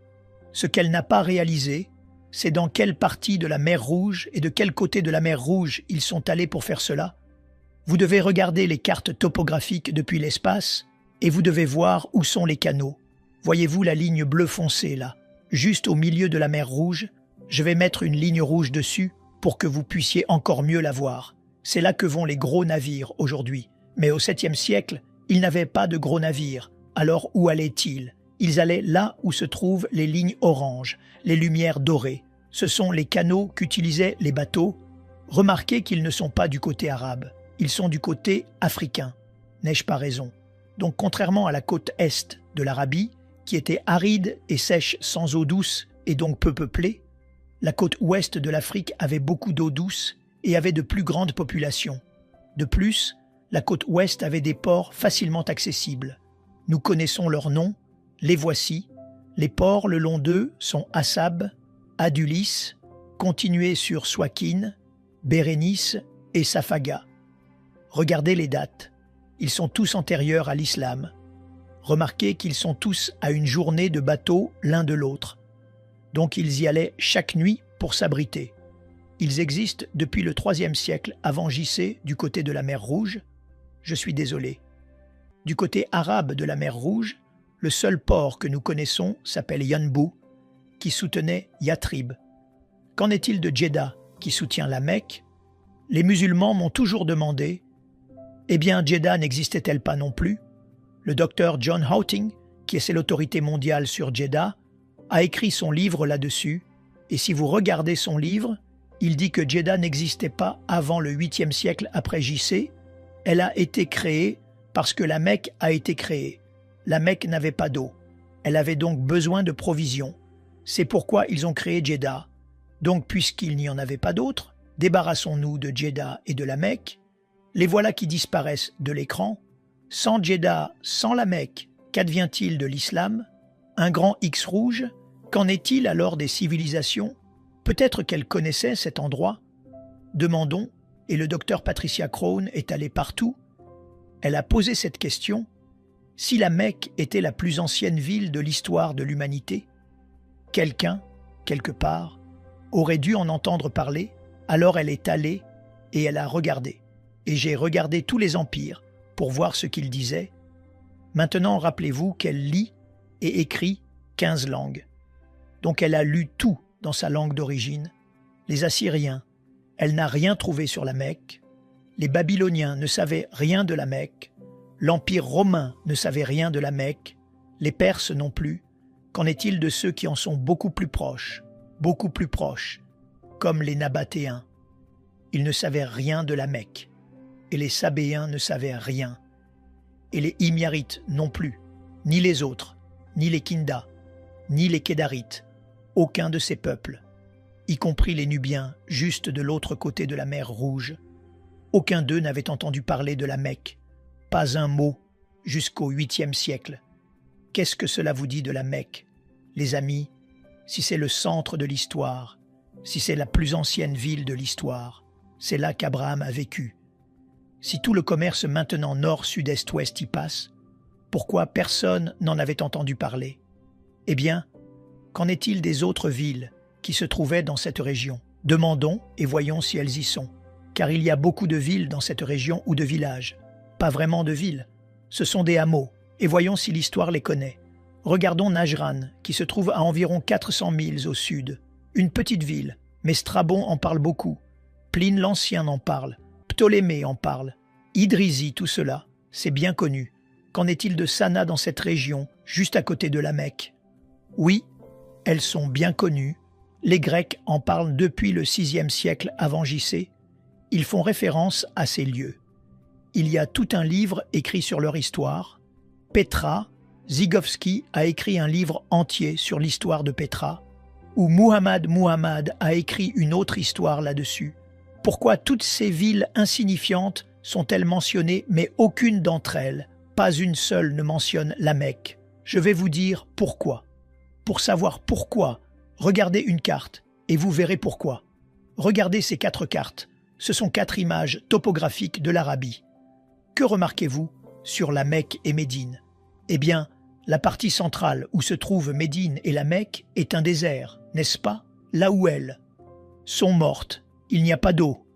Ce qu'elle n'a pas réalisé, c'est dans quelle partie de la mer Rouge et de quel côté de la mer Rouge ils sont allés pour faire cela. Vous devez regarder les cartes topographiques depuis l'espace et vous devez voir où sont les canaux. Voyez-vous la ligne bleue foncée là, juste au milieu de la mer Rouge? Je vais mettre une ligne rouge dessus pour que vous puissiez encore mieux la voir. C'est là que vont les gros navires aujourd'hui. Mais au 7e siècle, Ils n'avaient pas de gros navires. Alors où allaient-ils? Ils allaient là où se trouvent les lignes oranges, les lumières dorées. Ce sont les canaux qu'utilisaient les bateaux. Remarquez qu'ils ne sont pas du côté arabe, ils sont du côté africain. N'ai-je pas raison? Donc contrairement à la côte est de l'Arabie, qui était aride et sèche sans eau douce et donc peu peuplée, la côte ouest de l'Afrique avait beaucoup d'eau douce et avait de plus grandes populations. De plus, la côte ouest avait des ports facilement accessibles. Nous connaissons leurs noms, les voici. Les ports le long d'eux sont Assab, Adulis, continuez sur Souakin, Bérénice et Safaga. Regardez les dates. Ils sont tous antérieurs à l'islam. Remarquez qu'ils sont tous à une journée de bateau l'un de l'autre. Donc ils y allaient chaque nuit pour s'abriter. Ils existent depuis le IIIe siècle avant JC du côté de la mer Rouge. Je suis désolé. Du côté arabe de la mer Rouge, le seul port que nous connaissons s'appelle Yanbu, qui soutenait Yatrib. Qu'en est-il de Djeddah, qui soutient la Mecque? Les musulmans m'ont toujours demandé « Eh bien, Djeddah n'existait-elle pas non plus ?» Le docteur John Houting, qui est l'autorité mondiale sur Djeddah, a écrit son livre là-dessus, et si vous regardez son livre, il dit que Djeddah n'existait pas avant le 8e siècle après JC. Elle a été créée parce que la Mecque a été créée. La Mecque n'avait pas d'eau. Elle avait donc besoin de provisions. C'est pourquoi ils ont créé Djeddah. Donc, puisqu'il n'y en avait pas d'autres, débarrassons-nous de Djeddah et de la Mecque. Les voilà qui disparaissent de l'écran. Sans Djeddah, sans la Mecque, qu'advient-il de l'islam? Un grand X rouge? Qu'en est-il alors des civilisations? Peut-être qu'elle connaissait cet endroit. Demandons, et le docteur Patricia Crone est allée partout. Elle a posé cette question. Si la Mecque était la plus ancienne ville de l'histoire de l'humanité, quelqu'un, quelque part, aurait dû en entendre parler, alors elle est allée et elle a regardé. Et j'ai regardé tous les empires pour voir ce qu'ils disaient. Maintenant, rappelez-vous qu'elle lit et écrit 15 langues. Donc elle a lu tout dans sa langue d'origine. Les Assyriens, elle n'a rien trouvé sur la Mecque. Les Babyloniens ne savaient rien de la Mecque. L'Empire romain ne savait rien de la Mecque. Les Perses non plus. Qu'en est-il de ceux qui en sont beaucoup plus proches, comme les Nabatéens? Ils ne savaient rien de la Mecque. Et les Sabéens ne savaient rien. Et les Himyarites non plus, ni les autres, ni les Kinda, ni les Kédarites, aucun de ces peuples, y compris les Nubiens, juste de l'autre côté de la mer Rouge. Aucun d'eux n'avait entendu parler de la Mecque, pas un mot, jusqu'au 8e siècle. Qu'est-ce que cela vous dit de la Mecque, les amis? Si c'est le centre de l'histoire, si c'est la plus ancienne ville de l'histoire, c'est là qu'Abraham a vécu. Si tout le commerce maintenant nord, sud, est, ouest y passe, pourquoi personne n'en avait entendu parler? Eh bien, qu'en est-il des autres villes qui se trouvaient dans cette région? Demandons et voyons si elles y sont, car il y a beaucoup de villes dans cette région ou de villages. Pas vraiment de villes, ce sont des hameaux, et voyons si l'histoire les connaît. Regardons Najran, qui se trouve à environ 400 milles au sud. Une petite ville, mais Strabon en parle beaucoup. Pline l'Ancien en parle, Ptolémée en parle. Idrizi, tout cela, c'est bien connu. Qu'en est-il de Sana dans cette région, juste à côté de la Mecque? Oui, elles sont bien connues. Les Grecs en parlent depuis le 6e siècle avant JC. Ils font référence à ces lieux. Il y a tout un livre écrit sur leur histoire. Petra, Zygovski a écrit un livre entier sur l'histoire de Petra, où Muhammad a écrit une autre histoire là-dessus. Pourquoi toutes ces villes insignifiantes sont-elles mentionnées, mais aucune d'entre elles, pas une seule, ne mentionne la Mecque? Je vais vous dire pourquoi. Pour savoir pourquoi, regardez une carte et vous verrez pourquoi. Regardez ces 4 cartes. Ce sont 4 images topographiques de l'Arabie. Que remarquez-vous sur la Mecque et Médine? Eh bien, la partie centrale où se trouvent Médine et la Mecque est un désert, n'est-ce pas? Là où elles sont mortes, il n'y a pas d'eau.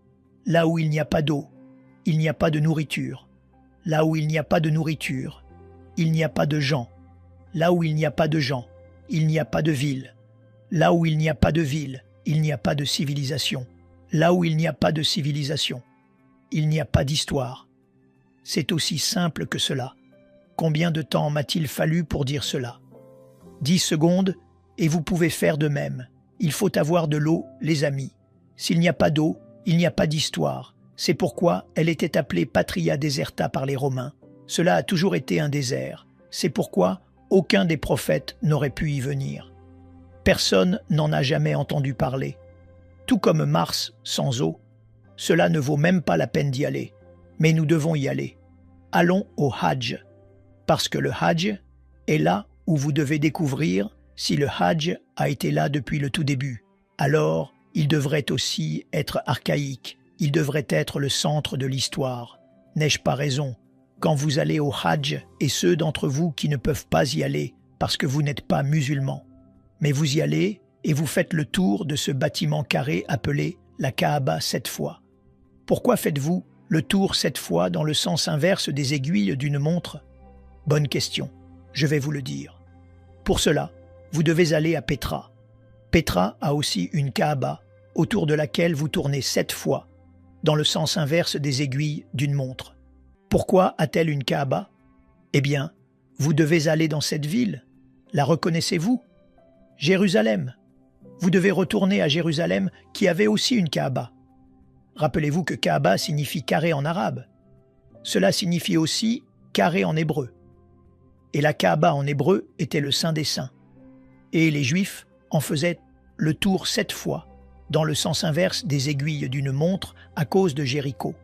Là où il n'y a pas d'eau, il n'y a pas de nourriture. Là où il n'y a pas de nourriture, il n'y a pas de gens. Là où il n'y a pas de gens, il n'y a pas de ville. Là où il n'y a pas de ville, il n'y a pas de civilisation. Là où il n'y a pas de civilisation, il n'y a pas d'histoire. C'est aussi simple que cela. Combien de temps m'a-t-il fallu pour dire cela? 10 secondes, et vous pouvez faire de même. Il faut avoir de l'eau, les amis. S'il n'y a pas d'eau, il n'y a pas d'histoire. C'est pourquoi elle était appelée Patria Deserta par les Romains. Cela a toujours été un désert. C'est pourquoi aucun des prophètes n'aurait pu y venir. Personne n'en a jamais entendu parler. Tout comme Mars sans eau, cela ne vaut même pas la peine d'y aller. Mais nous devons y aller. Allons au Hajj. Parce que le Hajj est là où vous devez découvrir si le Hajj a été là depuis le tout début. Alors, il devrait aussi être archaïque. Il devrait être le centre de l'histoire. N'ai-je pas raison? Quand vous allez au Hajj, et ceux d'entre vous qui ne peuvent pas y aller parce que vous n'êtes pas musulmans, mais vous y allez et vous faites le tour de ce bâtiment carré appelé la Kaaba 7 fois. Pourquoi faites-vous le tour 7 fois dans le sens inverse des aiguilles d'une montre? Bonne question, je vais vous le dire. Pour cela, vous devez aller à Petra. Petra a aussi une Kaaba autour de laquelle vous tournez 7 fois dans le sens inverse des aiguilles d'une montre. Pourquoi a-t-elle une Kaaba? Eh bien, vous devez aller dans cette ville. La reconnaissez-vous? Jérusalem. Vous devez retourner à Jérusalem qui avait aussi une Kaaba. Rappelez-vous que Kaaba signifie carré en arabe. Cela signifie aussi carré en hébreu. Et la Kaaba en hébreu était le Saint des Saints. Et les Juifs en faisaient le tour 7 fois, dans le sens inverse des aiguilles d'une montre à cause de Jéricho.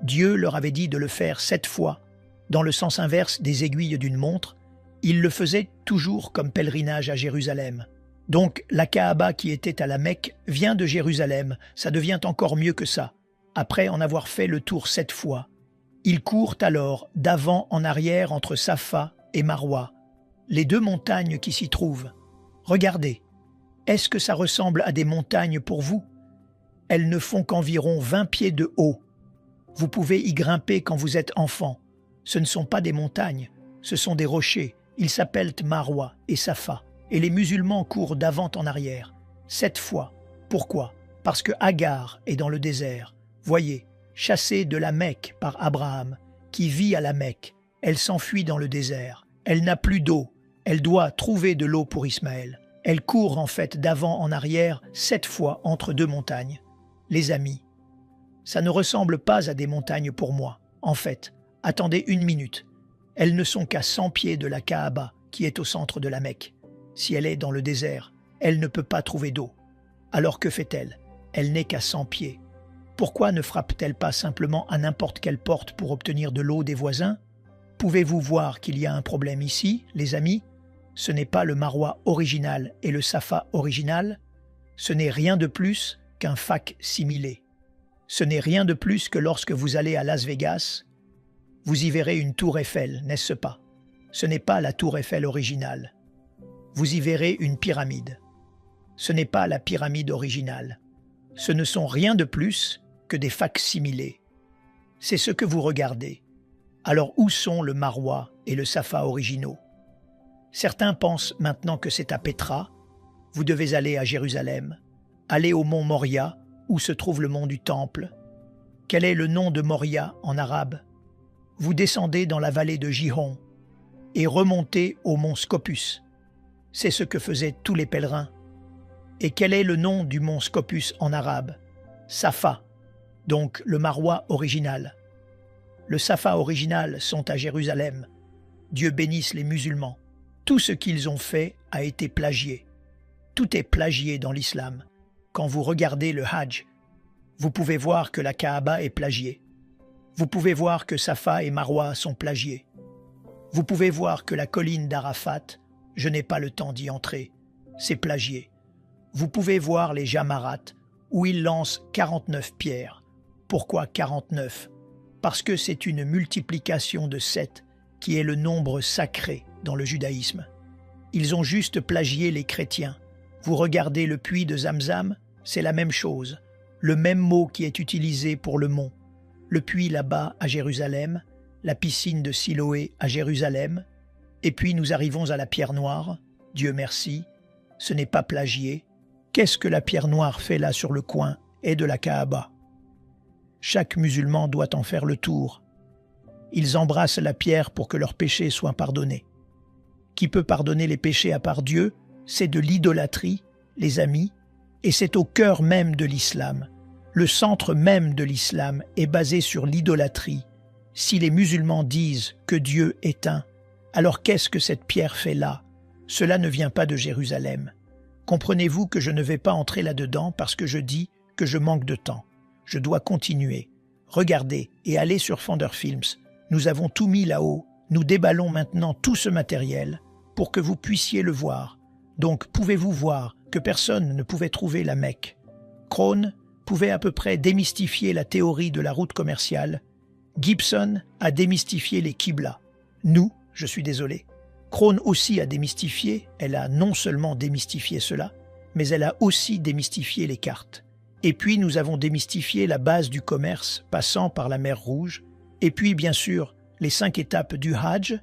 Dieu leur avait dit de le faire 7 fois, dans le sens inverse des aiguilles d'une montre. Ils le faisaient toujours comme pèlerinage à Jérusalem. Donc la Kaaba qui était à la Mecque vient de Jérusalem, ça devient encore mieux que ça. Après en avoir fait le tour 7 fois, ils courent alors d'avant en arrière entre Safa et Marwa, les 2 montagnes qui s'y trouvent. Regardez, est-ce que ça ressemble à des montagnes pour vous? Elles ne font qu'environ 20 pieds de haut. Vous pouvez y grimper quand vous êtes enfant. Ce ne sont pas des montagnes, ce sont des rochers. Ils s'appellent Marwa et Safa. Et les musulmans courent d'avant en arrière, 7 fois. Pourquoi? Parce que Agar est dans le désert. Voyez, chassée de la Mecque par Abraham, qui vit à la Mecque, elle s'enfuit dans le désert. Elle n'a plus d'eau. Elle doit trouver de l'eau pour Ismaël. Elle court en fait d'avant en arrière 7 fois entre 2 montagnes. Les amis, ça ne ressemble pas à des montagnes pour moi. En fait, attendez 1 minute. Elles ne sont qu'à 100 pieds de la Kaaba, qui est au centre de la Mecque. Si elle est dans le désert, elle ne peut pas trouver d'eau. Alors que fait-elle? Elle n'est qu'à 100 pieds. Pourquoi ne frappe-t-elle pas simplement à n'importe quelle porte pour obtenir de l'eau des voisins? Pouvez-vous voir qu'il y a un problème ici, les amis? Ce n'est pas le Marwa original et le Safa original. Ce n'est rien de plus qu'un fac-similé. Ce n'est rien de plus que lorsque vous allez à Las Vegas, vous y verrez une tour Eiffel, n'est-ce pas? Ce n'est pas la tour Eiffel originale. Vous y verrez une pyramide. Ce n'est pas la pyramide originale. Ce ne sont rien de plus que des fac-similés. C'est ce que vous regardez. Alors où sont le Marwa et le Safa originaux? Certains pensent maintenant que c'est à Petra. Vous devez aller à Jérusalem, aller au mont Moria, où se trouve le mont du Temple. Quel est le nom de Moria en arabe? Vous descendez dans la vallée de Gihon et remontez au mont Scopus. C'est ce que faisaient tous les pèlerins. Et quel est le nom du mont Scopus en arabe? Safa, donc le Marwa original. Le Safa original sont à Jérusalem. Dieu bénisse les musulmans. Tout ce qu'ils ont fait a été plagié. Tout est plagié dans l'islam. Quand vous regardez le Hajj, vous pouvez voir que la Kaaba est plagiée. Vous pouvez voir que Safa et Marwa sont plagiés. Vous pouvez voir que la colline d'Arafat, je n'ai pas le temps d'y entrer, c'est plagié. Vous pouvez voir les Jamarat, où ils lancent 49 pierres. Pourquoi 49? Parce que c'est une multiplication de 7, qui est le nombre sacré dans le judaïsme. Ils ont juste plagié les chrétiens. Vous regardez le puits de Zamzam, c'est la même chose. Le même mot qui est utilisé pour le mont. Le puits là-bas à Jérusalem, la piscine de Siloé à Jérusalem, et puis nous arrivons à la pierre noire. Dieu merci, ce n'est pas plagié. Qu'est-ce que la pierre noire fait là sur le coin et de la Kaaba? Chaque musulman doit en faire le tour. Ils embrassent la pierre pour que leurs péchés soient pardonnés. Qui peut pardonner les péchés à part Dieu? C'est de l'idolâtrie, les amis, et c'est au cœur même de l'islam. Le centre même de l'islam est basé sur l'idolâtrie. Si les musulmans disent que Dieu est un, alors qu'est-ce que cette pierre fait là? Cela ne vient pas de Jérusalem. Comprenez-vous que je ne vais pas entrer là-dedans parce que je dis que je manque de temps. Je dois continuer. Regardez et allez sur Fonder Films. Nous avons tout mis là-haut. Nous déballons maintenant tout ce matériel pour que vous puissiez le voir. Donc, pouvez-vous voir que personne ne pouvait trouver la Mecque? Crone pouvait à peu près démystifier la théorie de la route commerciale. Gibson a démystifié les Qibla. Nous, je suis désolé. Crone aussi a démystifié, elle a non seulement démystifié cela, mais elle a aussi démystifié les cartes. Et puis nous avons démystifié la base du commerce passant par la mer Rouge, et puis bien sûr les 5 étapes du Hajj.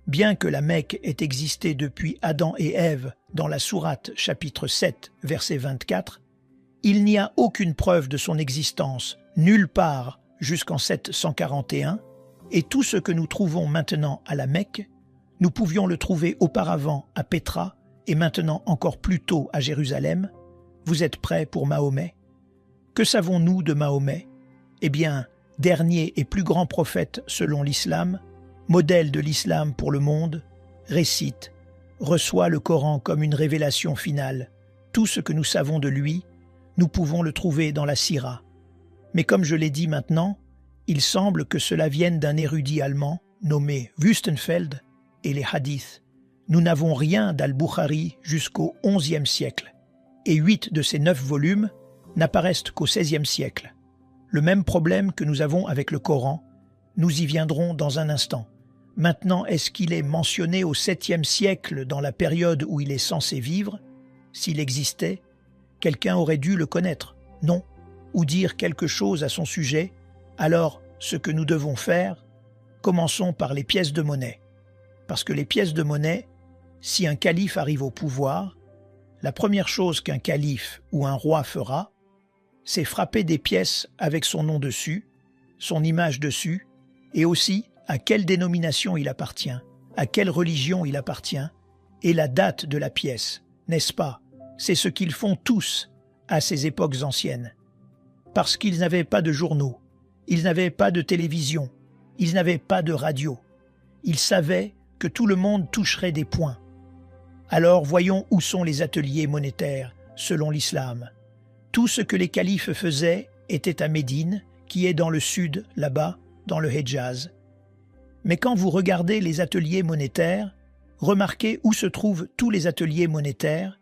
Bien que la Mecque ait existé depuis Adam et Ève dans la sourate chapitre 7, verset 24, il n'y a aucune preuve de son existence nulle part jusqu'en 741, et tout ce que nous trouvons maintenant à la Mecque, nous pouvions le trouver auparavant à Pétra et maintenant encore plus tôt à Jérusalem. Vous êtes prêts pour Mahomet? Que savons-nous de Mahomet? Eh bien, dernier et plus grand prophète selon l'islam, modèle de l'islam pour le monde, récite, reçoit le Coran comme une révélation finale. Tout ce que nous savons de lui, nous pouvons le trouver dans la Sira. Mais comme je l'ai dit maintenant, il semble que cela vienne d'un érudit allemand nommé Wüstenfeld et les hadiths. Nous n'avons rien d'Al-Bukhari jusqu'au XIe siècle, et 8 de ces 9 volumes n'apparaissent qu'au XVIe siècle. Le même problème que nous avons avec le Coran, nous y viendrons dans un instant. Maintenant, est-ce qu'il est mentionné au 7e siècle dans la période où il est censé vivre? S'il existait, quelqu'un aurait dû le connaître, non? Ou dire quelque chose à son sujet? Alors, ce que nous devons faire, commençons par les pièces de monnaie. Parce que les pièces de monnaie, si un calife arrive au pouvoir, la première chose qu'un calife ou un roi fera, c'est frapper des pièces avec son nom dessus, son image dessus, et aussi à quelle dénomination il appartient, à quelle religion il appartient, et la date de la pièce, n'est-ce pas? C'est ce qu'ils font tous à ces époques anciennes. Parce qu'ils n'avaient pas de journaux, ils n'avaient pas de télévision, ils n'avaient pas de radio. Ils savaient que tout le monde toucherait des points. Alors voyons où sont les ateliers monétaires, selon l'islam. Tout ce que les califes faisaient était à Médine, qui est dans le sud, là-bas, dans le Hedjaz. Mais quand vous regardez les ateliers monétaires, remarquez où se trouvent tous les ateliers monétaires.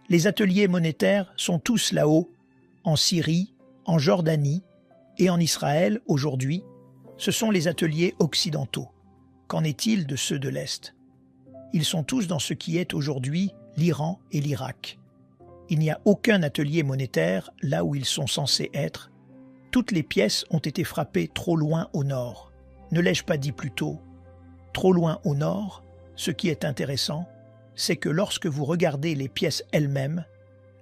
Les ateliers monétaires sont tous là-haut, en Syrie, en Jordanie et en Israël aujourd'hui. Ce sont les ateliers occidentaux. Qu'en est-il de ceux de l'Est? Ils sont tous dans ce qui est aujourd'hui l'Iran et l'Irak. Il n'y a aucun atelier monétaire là où ils sont censés être. Toutes les pièces ont été frappées trop loin au nord. Ne l'ai-je pas dit plus tôt? Trop loin au nord, ce qui est intéressant, c'est que lorsque vous regardez les pièces elles-mêmes,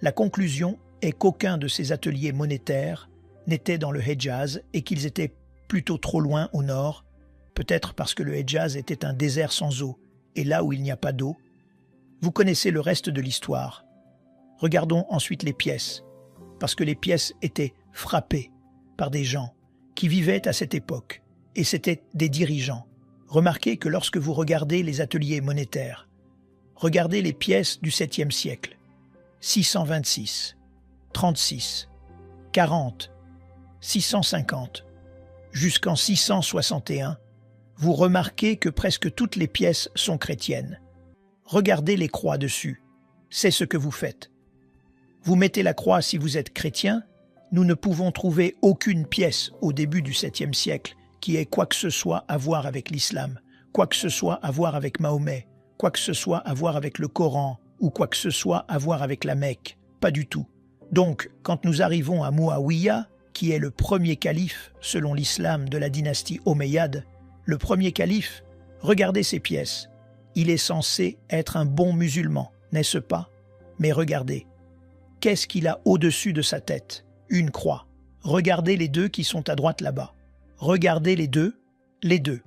la conclusion est qu'aucun de ces ateliers monétaires n'était dans le Hedjaz et qu'ils étaient plutôt trop loin au nord, peut-être parce que le Hedjaz était un désert sans eau, et là où il n'y a pas d'eau. Vous connaissez le reste de l'histoire. Regardons ensuite les pièces, parce que les pièces étaient frappées par des gens qui vivaient à cette époque, et c'étaient des dirigeants. Remarquez que lorsque vous regardez les ateliers monétaires, regardez les pièces du 7e siècle, 626, 36, 40, 650, jusqu'en 661, vous remarquez que presque toutes les pièces sont chrétiennes. Regardez les croix dessus, c'est ce que vous faites. Vous mettez la croix si vous êtes chrétien. Nous ne pouvons trouver aucune pièce au début du 7e siècle qui ait quoi que ce soit à voir avec l'islam, quoi que ce soit à voir avec Mahomet, quoi que ce soit à voir avec le Coran ou quoi que ce soit à voir avec la Mecque. Pas du tout. Donc, quand nous arrivons à Muawiyya, qui est le premier calife, selon l'islam de la dynastie Omeyyade, le premier calife, regardez ces pièces. Il est censé être un bon musulman, n'est-ce pas? Mais regardez. Qu'est-ce qu'il a au-dessus de sa tête? Une croix. Regardez les deux qui sont à droite là-bas. Regardez les deux. Les deux.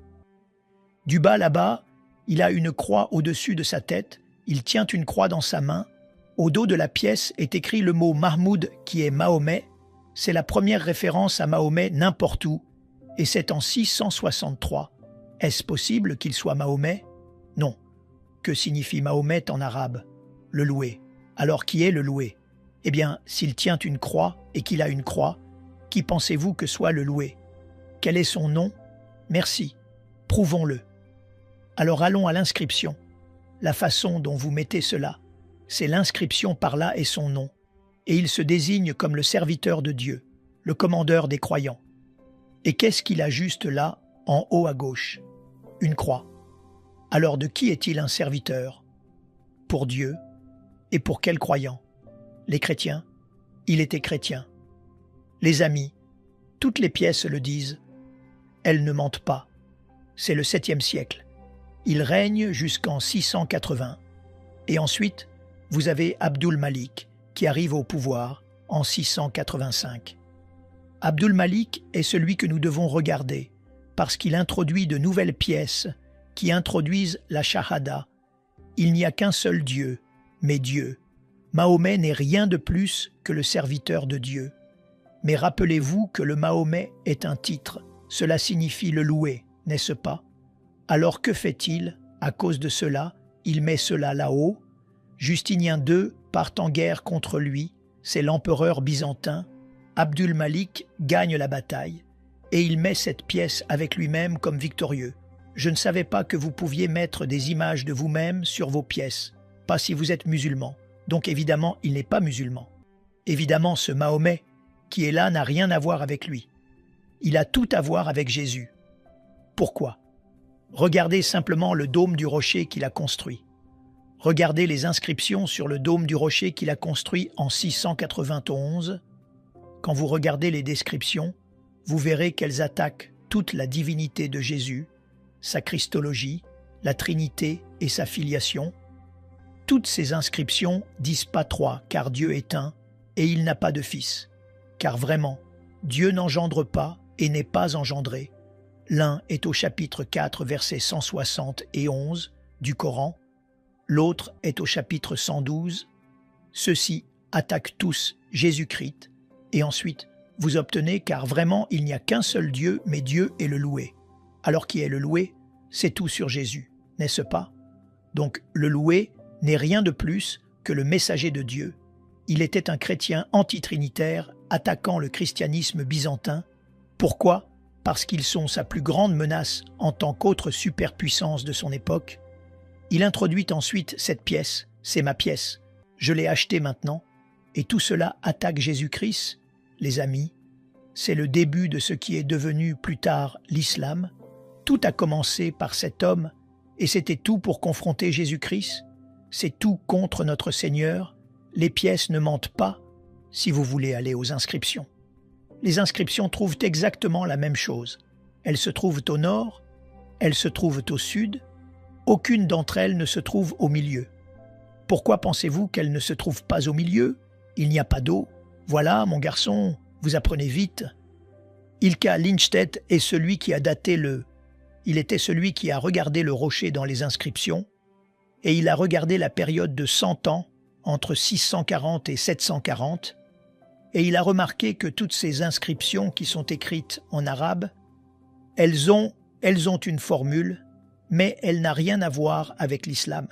Du bas là-bas, il a une croix au-dessus de sa tête, il tient une croix dans sa main. Au dos de la pièce est écrit le mot Mahmoud qui est Mahomet. C'est la première référence à Mahomet n'importe où, et c'est en 663. Est-ce possible qu'il soit Mahomet? Non. Que signifie Mahomet en arabe? Le loué. Alors qui est le loué? Eh bien, s'il tient une croix et qu'il a une croix, qui pensez-vous que soit le loué? Quel est son nom? Merci. Prouvons-le. Alors allons à l'inscription. La façon dont vous mettez cela, c'est l'inscription par là et son nom, et il se désigne comme le serviteur de Dieu, le commandeur des croyants. Et qu'est-ce qu'il a juste là, en haut à gauche? Une croix. Alors de qui est-il un serviteur? Pour Dieu. Et pour quels croyants? Les chrétiens. Il était chrétien. Les amis, toutes les pièces le disent. Elles ne mentent pas. C'est le 7e siècle. Il règne jusqu'en 680. Et ensuite, vous avez Abdul Malik qui arrive au pouvoir en 685. Abdul Malik est celui que nous devons regarder parce qu'il introduit de nouvelles pièces qui introduisent la shahada. Il n'y a qu'un seul Dieu, mais Dieu. Mahomet n'est rien de plus que le serviteur de Dieu. Mais rappelez-vous que le Mahomet est un titre. Cela signifie le louer, n'est-ce pas? Alors que fait-il? À cause de cela, il met cela là-haut. Justinien II part en guerre contre lui, c'est l'empereur byzantin. Abdul Malik gagne la bataille et il met cette pièce avec lui-même comme victorieux. Je ne savais pas que vous pouviez mettre des images de vous-même sur vos pièces, pas si vous êtes musulman. Donc évidemment, il n'est pas musulman. Évidemment, ce Mahomet qui est là n'a rien à voir avec lui. Il a tout à voir avec Jésus. Pourquoi? Regardez simplement le dôme du rocher qu'il a construit. Regardez les inscriptions sur le dôme du rocher qu'il a construit en 691. Quand vous regardez les descriptions, vous verrez qu'elles attaquent toute la divinité de Jésus, sa christologie, la Trinité et sa filiation. Toutes ces inscriptions disent pas trois, car Dieu est un, et il n'a pas de fils. Car vraiment, Dieu n'engendre pas et n'est pas engendré. L'un est au chapitre 4, versets 160 et 11 du Coran, l'autre est au chapitre 112. Ceux-ci attaquent tous Jésus-Christ, et ensuite vous obtenez car vraiment il n'y a qu'un seul Dieu, mais Dieu est le loué. Alors qui est le loué? C'est tout sur Jésus, n'est-ce pas? Donc le loué n'est rien de plus que le messager de Dieu. Il était un chrétien antitrinitaire attaquant le christianisme byzantin. Pourquoi? Parce qu'ils sont sa plus grande menace en tant qu'autre superpuissance de son époque. Il introduit ensuite cette pièce, c'est ma pièce, je l'ai achetée maintenant, et tout cela attaque Jésus-Christ. Les amis, c'est le début de ce qui est devenu plus tard l'islam. Tout a commencé par cet homme, et c'était tout pour confronter Jésus-Christ. C'est tout contre notre Seigneur. Les pièces ne mentent pas, si vous voulez aller aux inscriptions. Les inscriptions trouvent exactement la même chose. Elles se trouvent au nord, elles se trouvent au sud, aucune d'entre elles ne se trouve au milieu. Pourquoi pensez-vous qu'elles ne se trouvent pas au milieu? Il n'y a pas d'eau. Voilà, mon garçon, vous apprenez vite. Ilka Lindstedt est celui qui a daté le... Il était celui qui a regardé le rocher dans les inscriptions, et il a regardé la période de 100 ans, entre 640 et 740, et il a remarqué que toutes ces inscriptions qui sont écrites en arabe, elles ont une formule, mais elle n'a rien à voir avec l'islam.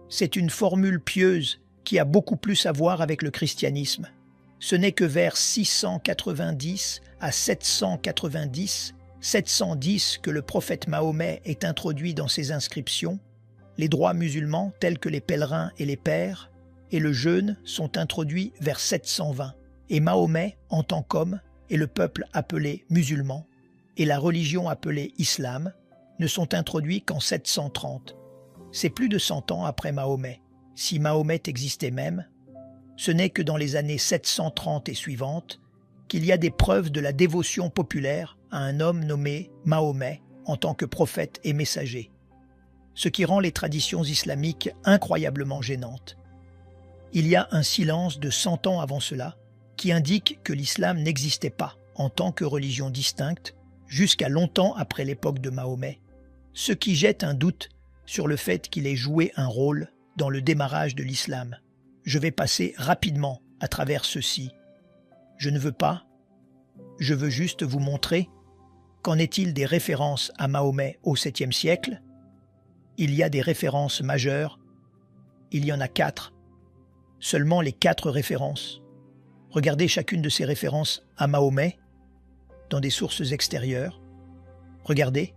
C'est une formule pieuse qui a beaucoup plus à voir avec le christianisme. Ce n'est que vers 690 à 790, 710 que le prophète Mahomet est introduit dans ses inscriptions. Les droits musulmans tels que les pèlerins et les pères et le jeûne sont introduits vers 720. Et Mahomet, en tant qu'homme, et le peuple appelé musulman, et la religion appelée islam, ne sont introduits qu'en 730. C'est plus de 100 ans après Mahomet. Si Mahomet existait même, ce n'est que dans les années 730 et suivantes qu'il y a des preuves de la dévotion populaire à un homme nommé Mahomet en tant que prophète et messager, ce qui rend les traditions islamiques incroyablement gênantes. Il y a un silence de 100 ans avant cela qui indique que l'islam n'existait pas en tant que religion distincte jusqu'à longtemps après l'époque de Mahomet, ce qui jette un doute sur le fait qu'il ait joué un rôle dans le démarrage de l'islam. Je vais passer rapidement à travers ceci. Je veux juste vous montrer. Qu'en est-il des références à Mahomet au 7e siècle? Il y a des références majeures. Il y en a 4. Seulement les 4 références. Regardez chacune de ces références à Mahomet dans des sources extérieures. Regardez.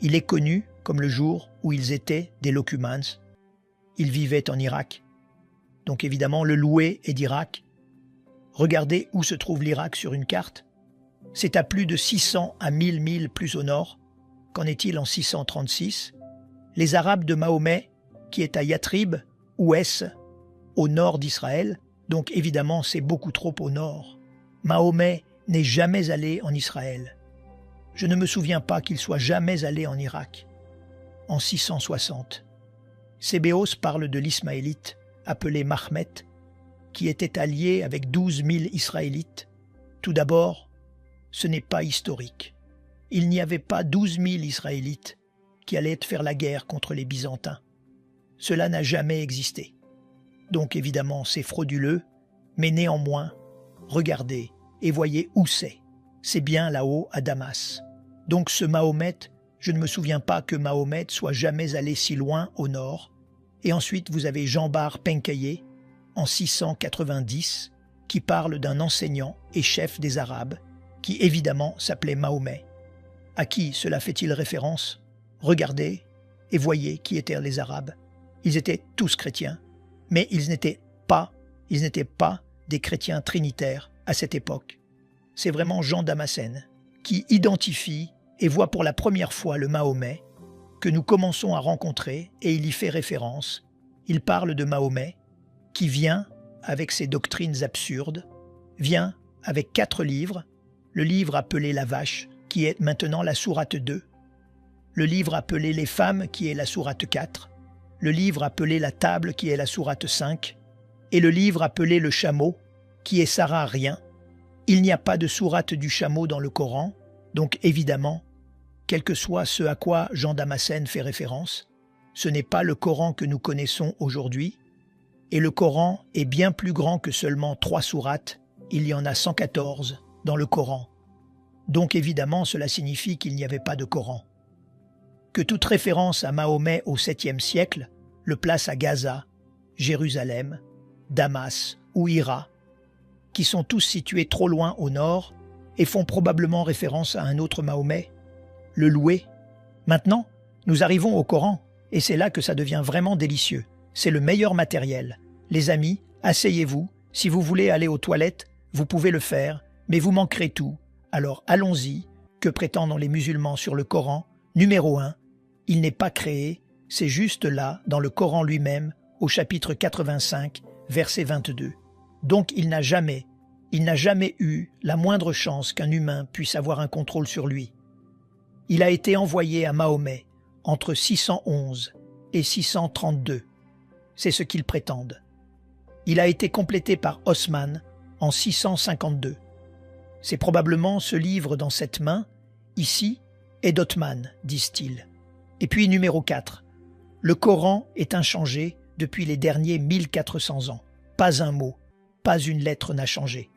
Il est connu comme le jour où ils étaient des Locumans. Ils vivaient en Irak. Donc évidemment, le loué est d'Irak. Regardez où se trouve l'Irak sur une carte. C'est à plus de 600 à 1000 milles plus au nord. Qu'en est-il en 636? Les Arabes de Mahomet, qui est à Yatrib, où est-ce? Au nord d'Israël. Donc évidemment, c'est beaucoup trop au nord. Mahomet n'est jamais allé en Israël. Je ne me souviens pas qu'il soit jamais allé en Irak. En 660. Sébéos parle de l'Ismaélite, appelé Mahmet, qui était allié avec 12 000 Israélites. Tout d'abord, ce n'est pas historique. Il n'y avait pas 12 000 Israélites qui allaient faire la guerre contre les Byzantins. Cela n'a jamais existé. Donc évidemment, c'est frauduleux, mais néanmoins, regardez et voyez où c'est. C'est bien là-haut à Damas. Donc ce Mahomet, je ne me souviens pas que Mahomet soit jamais allé si loin au nord. Et ensuite, vous avez Jean-Bar Penkaye, en 690, qui parle d'un enseignant et chef des Arabes, qui évidemment s'appelait Mahomet. À qui cela fait-il référence? Regardez et voyez qui étaient les Arabes. Ils étaient tous chrétiens, mais ils n'étaient pas des chrétiens trinitaires à cette époque. C'est vraiment Jean Damascène qui identifie et voit pour la première fois le Mahomet que nous commençons à rencontrer, et il y fait référence. Il parle de Mahomet qui vient avec ses doctrines absurdes, vient avec 4 livres, le livre appelé La Vache, qui est maintenant la sourate 2, le livre appelé Les Femmes, qui est la sourate 4, le livre appelé La Table, qui est la sourate 5, et le livre appelé Le Chameau, qui est Sarah rien. Il n'y a pas de sourate du chameau dans le Coran, donc évidemment, quel que soit ce à quoi Jean Damascène fait référence, ce n'est pas le Coran que nous connaissons aujourd'hui, et le Coran est bien plus grand que seulement 3 sourates, il y en a 114 dans le Coran. Donc évidemment, cela signifie qu'il n'y avait pas de Coran. Que toute référence à Mahomet au 7e siècle le place à Gaza, Jérusalem, Damas ou Hira, qui sont tous situés trop loin au nord et font probablement référence à un autre Mahomet, le loué. Maintenant, nous arrivons au Coran, et c'est là que ça devient vraiment délicieux. C'est le meilleur matériel. Les amis, asseyez-vous. Si vous voulez aller aux toilettes, vous pouvez le faire, mais vous manquerez tout. Alors allons-y. Que prétendent les musulmans sur le Coran? Numéro 1, il n'est pas créé, c'est juste là, dans le Coran lui-même, au chapitre 85, verset 22. Donc il n'a jamais eu la moindre chance qu'un humain puisse avoir un contrôle sur lui. Il a été envoyé à Mahomet entre 611 et 632. C'est ce qu'ils prétendent. Il a été complété par Osman en 652. C'est probablement ce livre dans cette main, ici, est d'Othman, disent-ils. Et puis numéro 4. Le Coran est inchangé depuis les derniers 1400 ans. Pas un mot, pas une lettre n'a changé.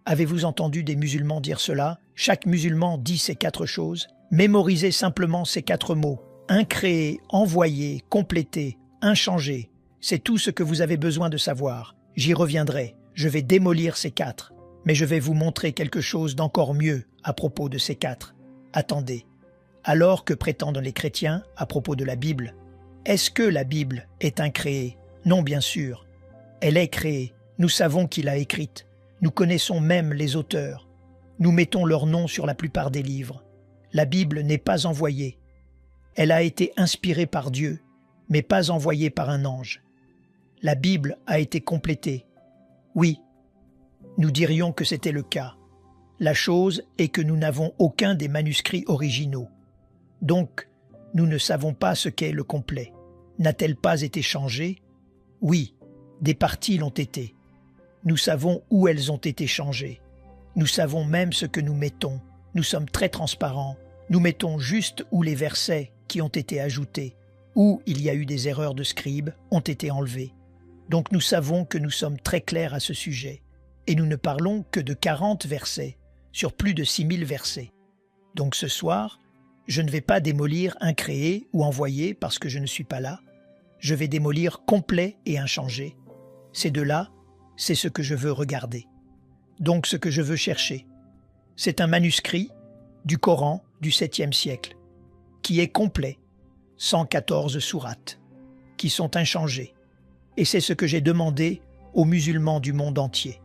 Avez-vous entendu des musulmans dire cela? Chaque musulman dit ces 4 choses. Mémorisez simplement ces 4 mots. Incréé, envoyé, complété, inchangé. C'est tout ce que vous avez besoin de savoir. J'y reviendrai. Je vais démolir ces 4. Mais je vais vous montrer quelque chose d'encore mieux à propos de ces 4. Attendez. Alors que prétendent les chrétiens à propos de la Bible? Est-ce que la Bible est incréée? Non, bien sûr. Elle est créée. Nous savons qui l'a écrite. Nous connaissons même les auteurs. Nous mettons leur nom sur la plupart des livres. La Bible n'est pas envoyée. Elle a été inspirée par Dieu, mais pas envoyée par un ange. La Bible a été complétée. Oui, nous dirions que c'était le cas. La chose est que nous n'avons aucun des manuscrits originaux. Donc, nous ne savons pas ce qu'est le complet. N'a-t-elle pas été changée? Oui, des parties l'ont été. Nous savons où elles ont été changées. Nous savons même ce que nous mettons. Nous sommes très transparents. Nous mettons juste où les versets qui ont été ajoutés, où il y a eu des erreurs de scribe, ont été enlevés. Donc nous savons que nous sommes très clairs à ce sujet. Et nous ne parlons que de 40 versets, sur plus de 6000 versets. Donc ce soir, je ne vais pas démolir incréé ou envoyé parce que je ne suis pas là. Je vais démolir complet et inchangé. Ces deux-là, c'est ce que je veux regarder. Donc ce que je veux chercher, c'est un manuscrit du Coran du 7e siècle, qui est complet, 114 sourates, qui sont inchangées. Et c'est ce que j'ai demandé aux musulmans du monde entier.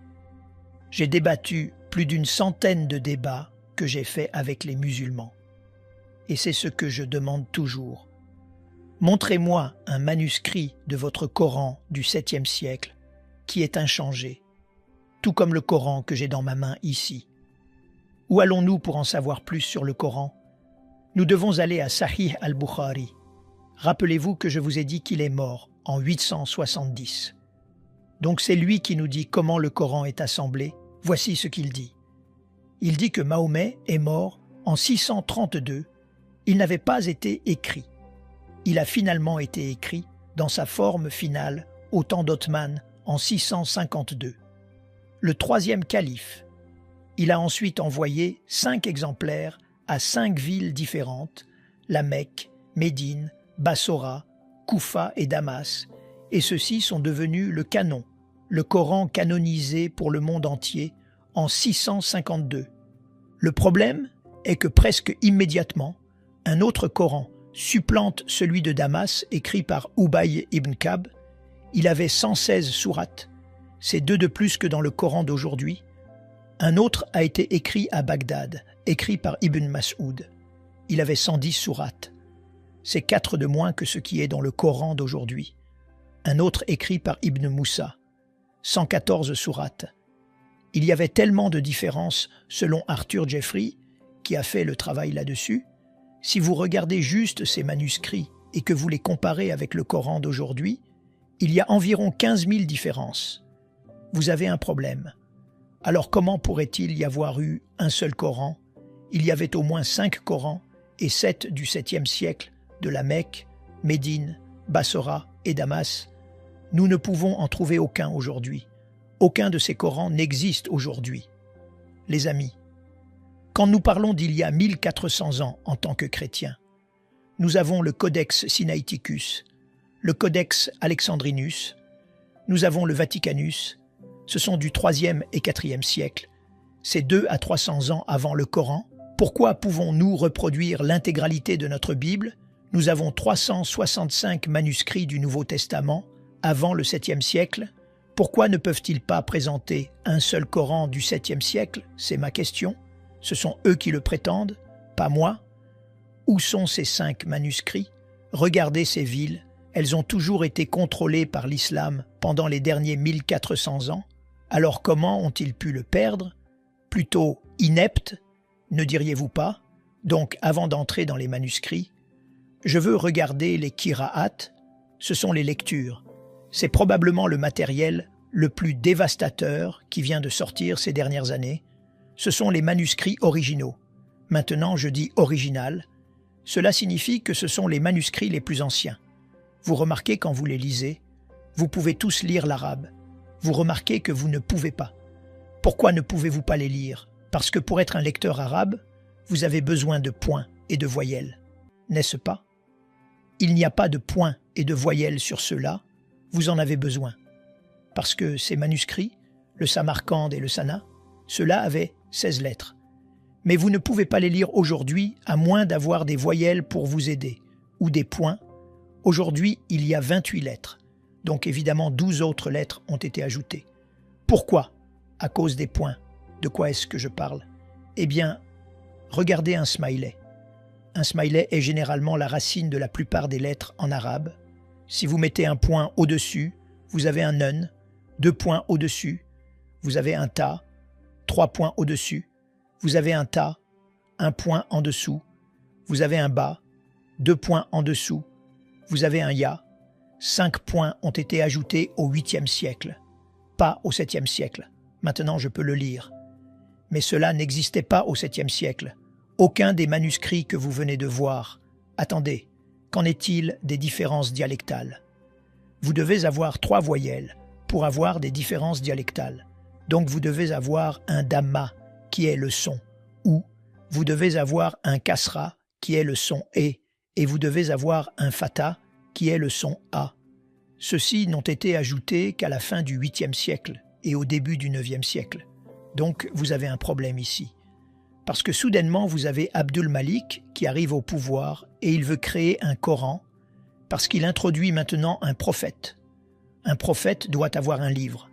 J'ai débattu plus d'une centaine de débats que j'ai faits avec les musulmans. Et c'est ce que je demande toujours. Montrez-moi un manuscrit de votre Coran du 7e siècle qui est inchangé, tout comme le Coran que j'ai dans ma main ici. Où allons-nous pour en savoir plus sur le Coran? Nous devons aller à Sahih al-Bukhari. Rappelez-vous que je vous ai dit qu'il est mort en 870. Donc c'est lui qui nous dit comment le Coran est assemblé. Voici ce qu'il dit. Il dit que Mahomet est mort en 632. Il n'avait pas été écrit. Il a finalement été écrit dans sa forme finale au temps d'Othman en 652. Le troisième calife. Il a ensuite envoyé 5 exemplaires à 5 villes différentes, la Mecque, Médine, Bassora, Koufa et Damas, et ceux-ci sont devenus le canon, le Coran canonisé pour le monde entier en 652. Le problème est que presque immédiatement, un autre Coran supplante celui de Damas écrit par Ubay ibn Kab. Il avait 116 sourates, c'est 2 de plus que dans le Coran d'aujourd'hui. Un autre a été écrit à Bagdad, écrit par Ibn Mas'ud. Il avait 110 sourates. C'est 4 de moins que ce qui est dans le Coran d'aujourd'hui. Un autre écrit par Ibn Moussa, 114 sourates. Il y avait tellement de différences selon Arthur Jeffrey, qui a fait le travail là-dessus. Si vous regardez juste ces manuscrits et que vous les comparez avec le Coran d'aujourd'hui, il y a environ 15 000 différences. Vous avez un problème. Alors comment pourrait-il y avoir eu un seul Coran? Il y avait au moins 5 Corans et 7 du 7e siècle de la Mecque, Médine, Bassora et Damas. Nous ne pouvons en trouver aucun aujourd'hui. Aucun de ces Corans n'existe aujourd'hui. Les amis, quand nous parlons d'il y a 1400 ans en tant que chrétiens, nous avons le Codex Sinaiticus, le Codex Alexandrinus, nous avons le Vaticanus. Ce sont du 3e et 4e siècle. C'est 2 à 300 ans avant le Coran. Pourquoi pouvons-nous reproduire l'intégralité de notre Bible? Nous avons 365 manuscrits du Nouveau Testament avant le 7e siècle. Pourquoi ne peuvent-ils pas présenter un seul Coran du 7e siècle? C'est ma question. Ce sont eux qui le prétendent, pas moi. Où sont ces 5 manuscrits? Regardez ces villes. Elles ont toujours été contrôlées par l'islam pendant les derniers 1400 ans. Alors comment ont-ils pu le perdre? Plutôt ineptes, ne diriez-vous pas? Donc avant d'entrer dans les manuscrits, je veux regarder les qira'at, ce sont les lectures. C'est probablement le matériel le plus dévastateur qui vient de sortir ces dernières années. Ce sont les manuscrits originaux. Maintenant je dis original. Cela signifie que ce sont les manuscrits les plus anciens. Vous remarquez quand vous les lisez, vous pouvez tous lire l'arabe. Vous remarquez que vous ne pouvez pas. Pourquoi ne pouvez-vous pas les lire? Parce que pour être un lecteur arabe, vous avez besoin de points et de voyelles, n'est-ce pas? Il n'y a pas de points et de voyelles sur ceux-là, vous en avez besoin. Parce que ces manuscrits, le Samarcande et le Sana, ceux-là avaient 16 lettres. Mais vous ne pouvez pas les lire aujourd'hui à moins d'avoir des voyelles pour vous aider, ou des points. Aujourd'hui, il y a 28 lettres. Donc évidemment 12 autres lettres ont été ajoutées. Pourquoi? À cause des points. De quoi est-ce que je parle? Eh bien, regardez un smiley. Un smiley est généralement la racine de la plupart des lettres en arabe. Si vous mettez un point au-dessus, vous avez un nun, 2 points au-dessus, vous avez un ta, 3 points au-dessus, vous avez un ta, 1 point en dessous, vous avez un ba, 2 points en dessous, vous avez un ya. 5 points ont été ajoutés au 8e siècle, pas au 7e siècle. Maintenant, je peux le lire. Mais cela n'existait pas au 7e siècle. Aucun des manuscrits que vous venez de voir. Attendez, qu'en est-il des différences dialectales? Vous devez avoir 3 voyelles pour avoir des différences dialectales. Donc vous devez avoir un dhamma qui est le son ou vous devez avoir un kasra qui est le son et vous devez avoir un fatha qui est le son a. Ceux-ci n'ont été ajoutés qu'à la fin du 8e siècle et au début du 9e siècle. Donc vous avez un problème ici. Parce que soudainement vous avez Abdul Malik qui arrive au pouvoir et il veut créer un Coran parce qu'il introduit maintenant un prophète. Un prophète doit avoir un livre.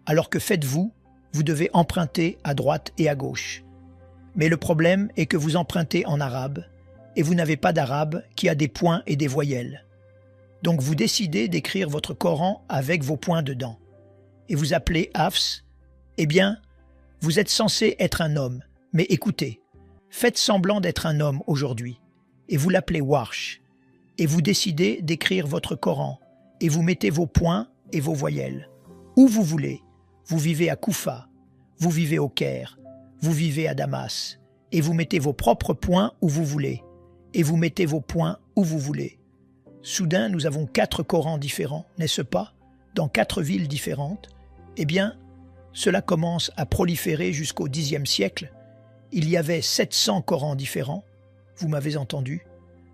Alors que faites-vous? Vous devez emprunter à droite et à gauche. Mais le problème est que vous empruntez en arabe et vous n'avez pas d'arabe qui a des points et des voyelles. Donc vous décidez d'écrire votre Coran avec vos points dedans. Et vous appelez Hafs. Eh bien, vous êtes censé être un homme. Mais écoutez, faites semblant d'être un homme aujourd'hui. Et vous l'appelez Warsh. Et vous décidez d'écrire votre Coran. Et vous mettez vos points et vos voyelles. Où vous voulez. Vous vivez à Koufa. Vous vivez au Caire. Vous vivez à Damas. Et vous mettez vos propres points où vous voulez. Et vous mettez vos points où vous voulez. Soudain, nous avons 4 Corans différents, n'est-ce pas, dans 4 villes différentes. Eh bien, cela commence à proliférer jusqu'au Xe siècle. Il y avait 700 Corans différents, vous m'avez entendu,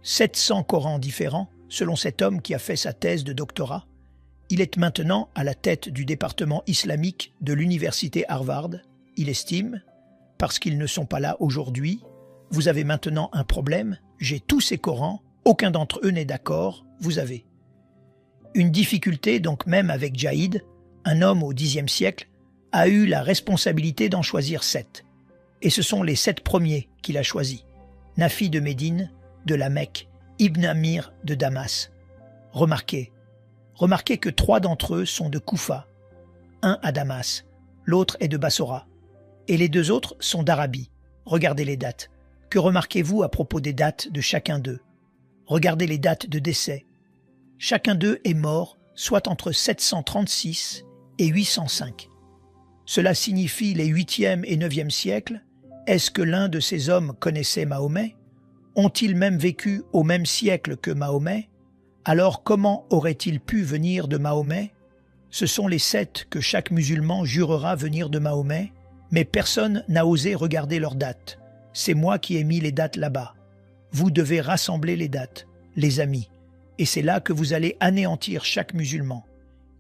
700 Corans différents, selon cet homme qui a fait sa thèse de doctorat. Il est maintenant à la tête du département islamique de l'université Harvard. Il estime, parce qu'ils ne sont pas là aujourd'hui, vous avez maintenant un problème, j'ai tous ces Corans, aucun d'entre eux n'est d'accord, vous avez. Une difficulté donc même avec Jaïd, un homme au Xe siècle, a eu la responsabilité d'en choisir 7. Et ce sont les 7 premiers qu'il a choisis. Nafi de Médine, de la Mecque, Ibn Amir de Damas. Remarquez que 3 d'entre eux sont de Koufa, un à Damas, l'autre est de Bassora, et les 2 autres sont d'Arabie. Regardez les dates. Que remarquez-vous à propos des dates de chacun d'eux? Regardez les dates de décès. Chacun d'eux est mort soit entre 736 et 805. Cela signifie les 8e et 9e siècles. Est-ce que l'un de ces hommes connaissait Mahomet? Ont-ils même vécu au même siècle que Mahomet? Alors comment aurait-il pu venir de Mahomet? Ce sont les 7 que chaque musulman jurera venir de Mahomet, mais personne n'a osé regarder leurs dates. C'est moi qui ai mis les dates là-bas. Vous devez rassembler les dates, les amis, et c'est là que vous allez anéantir chaque musulman.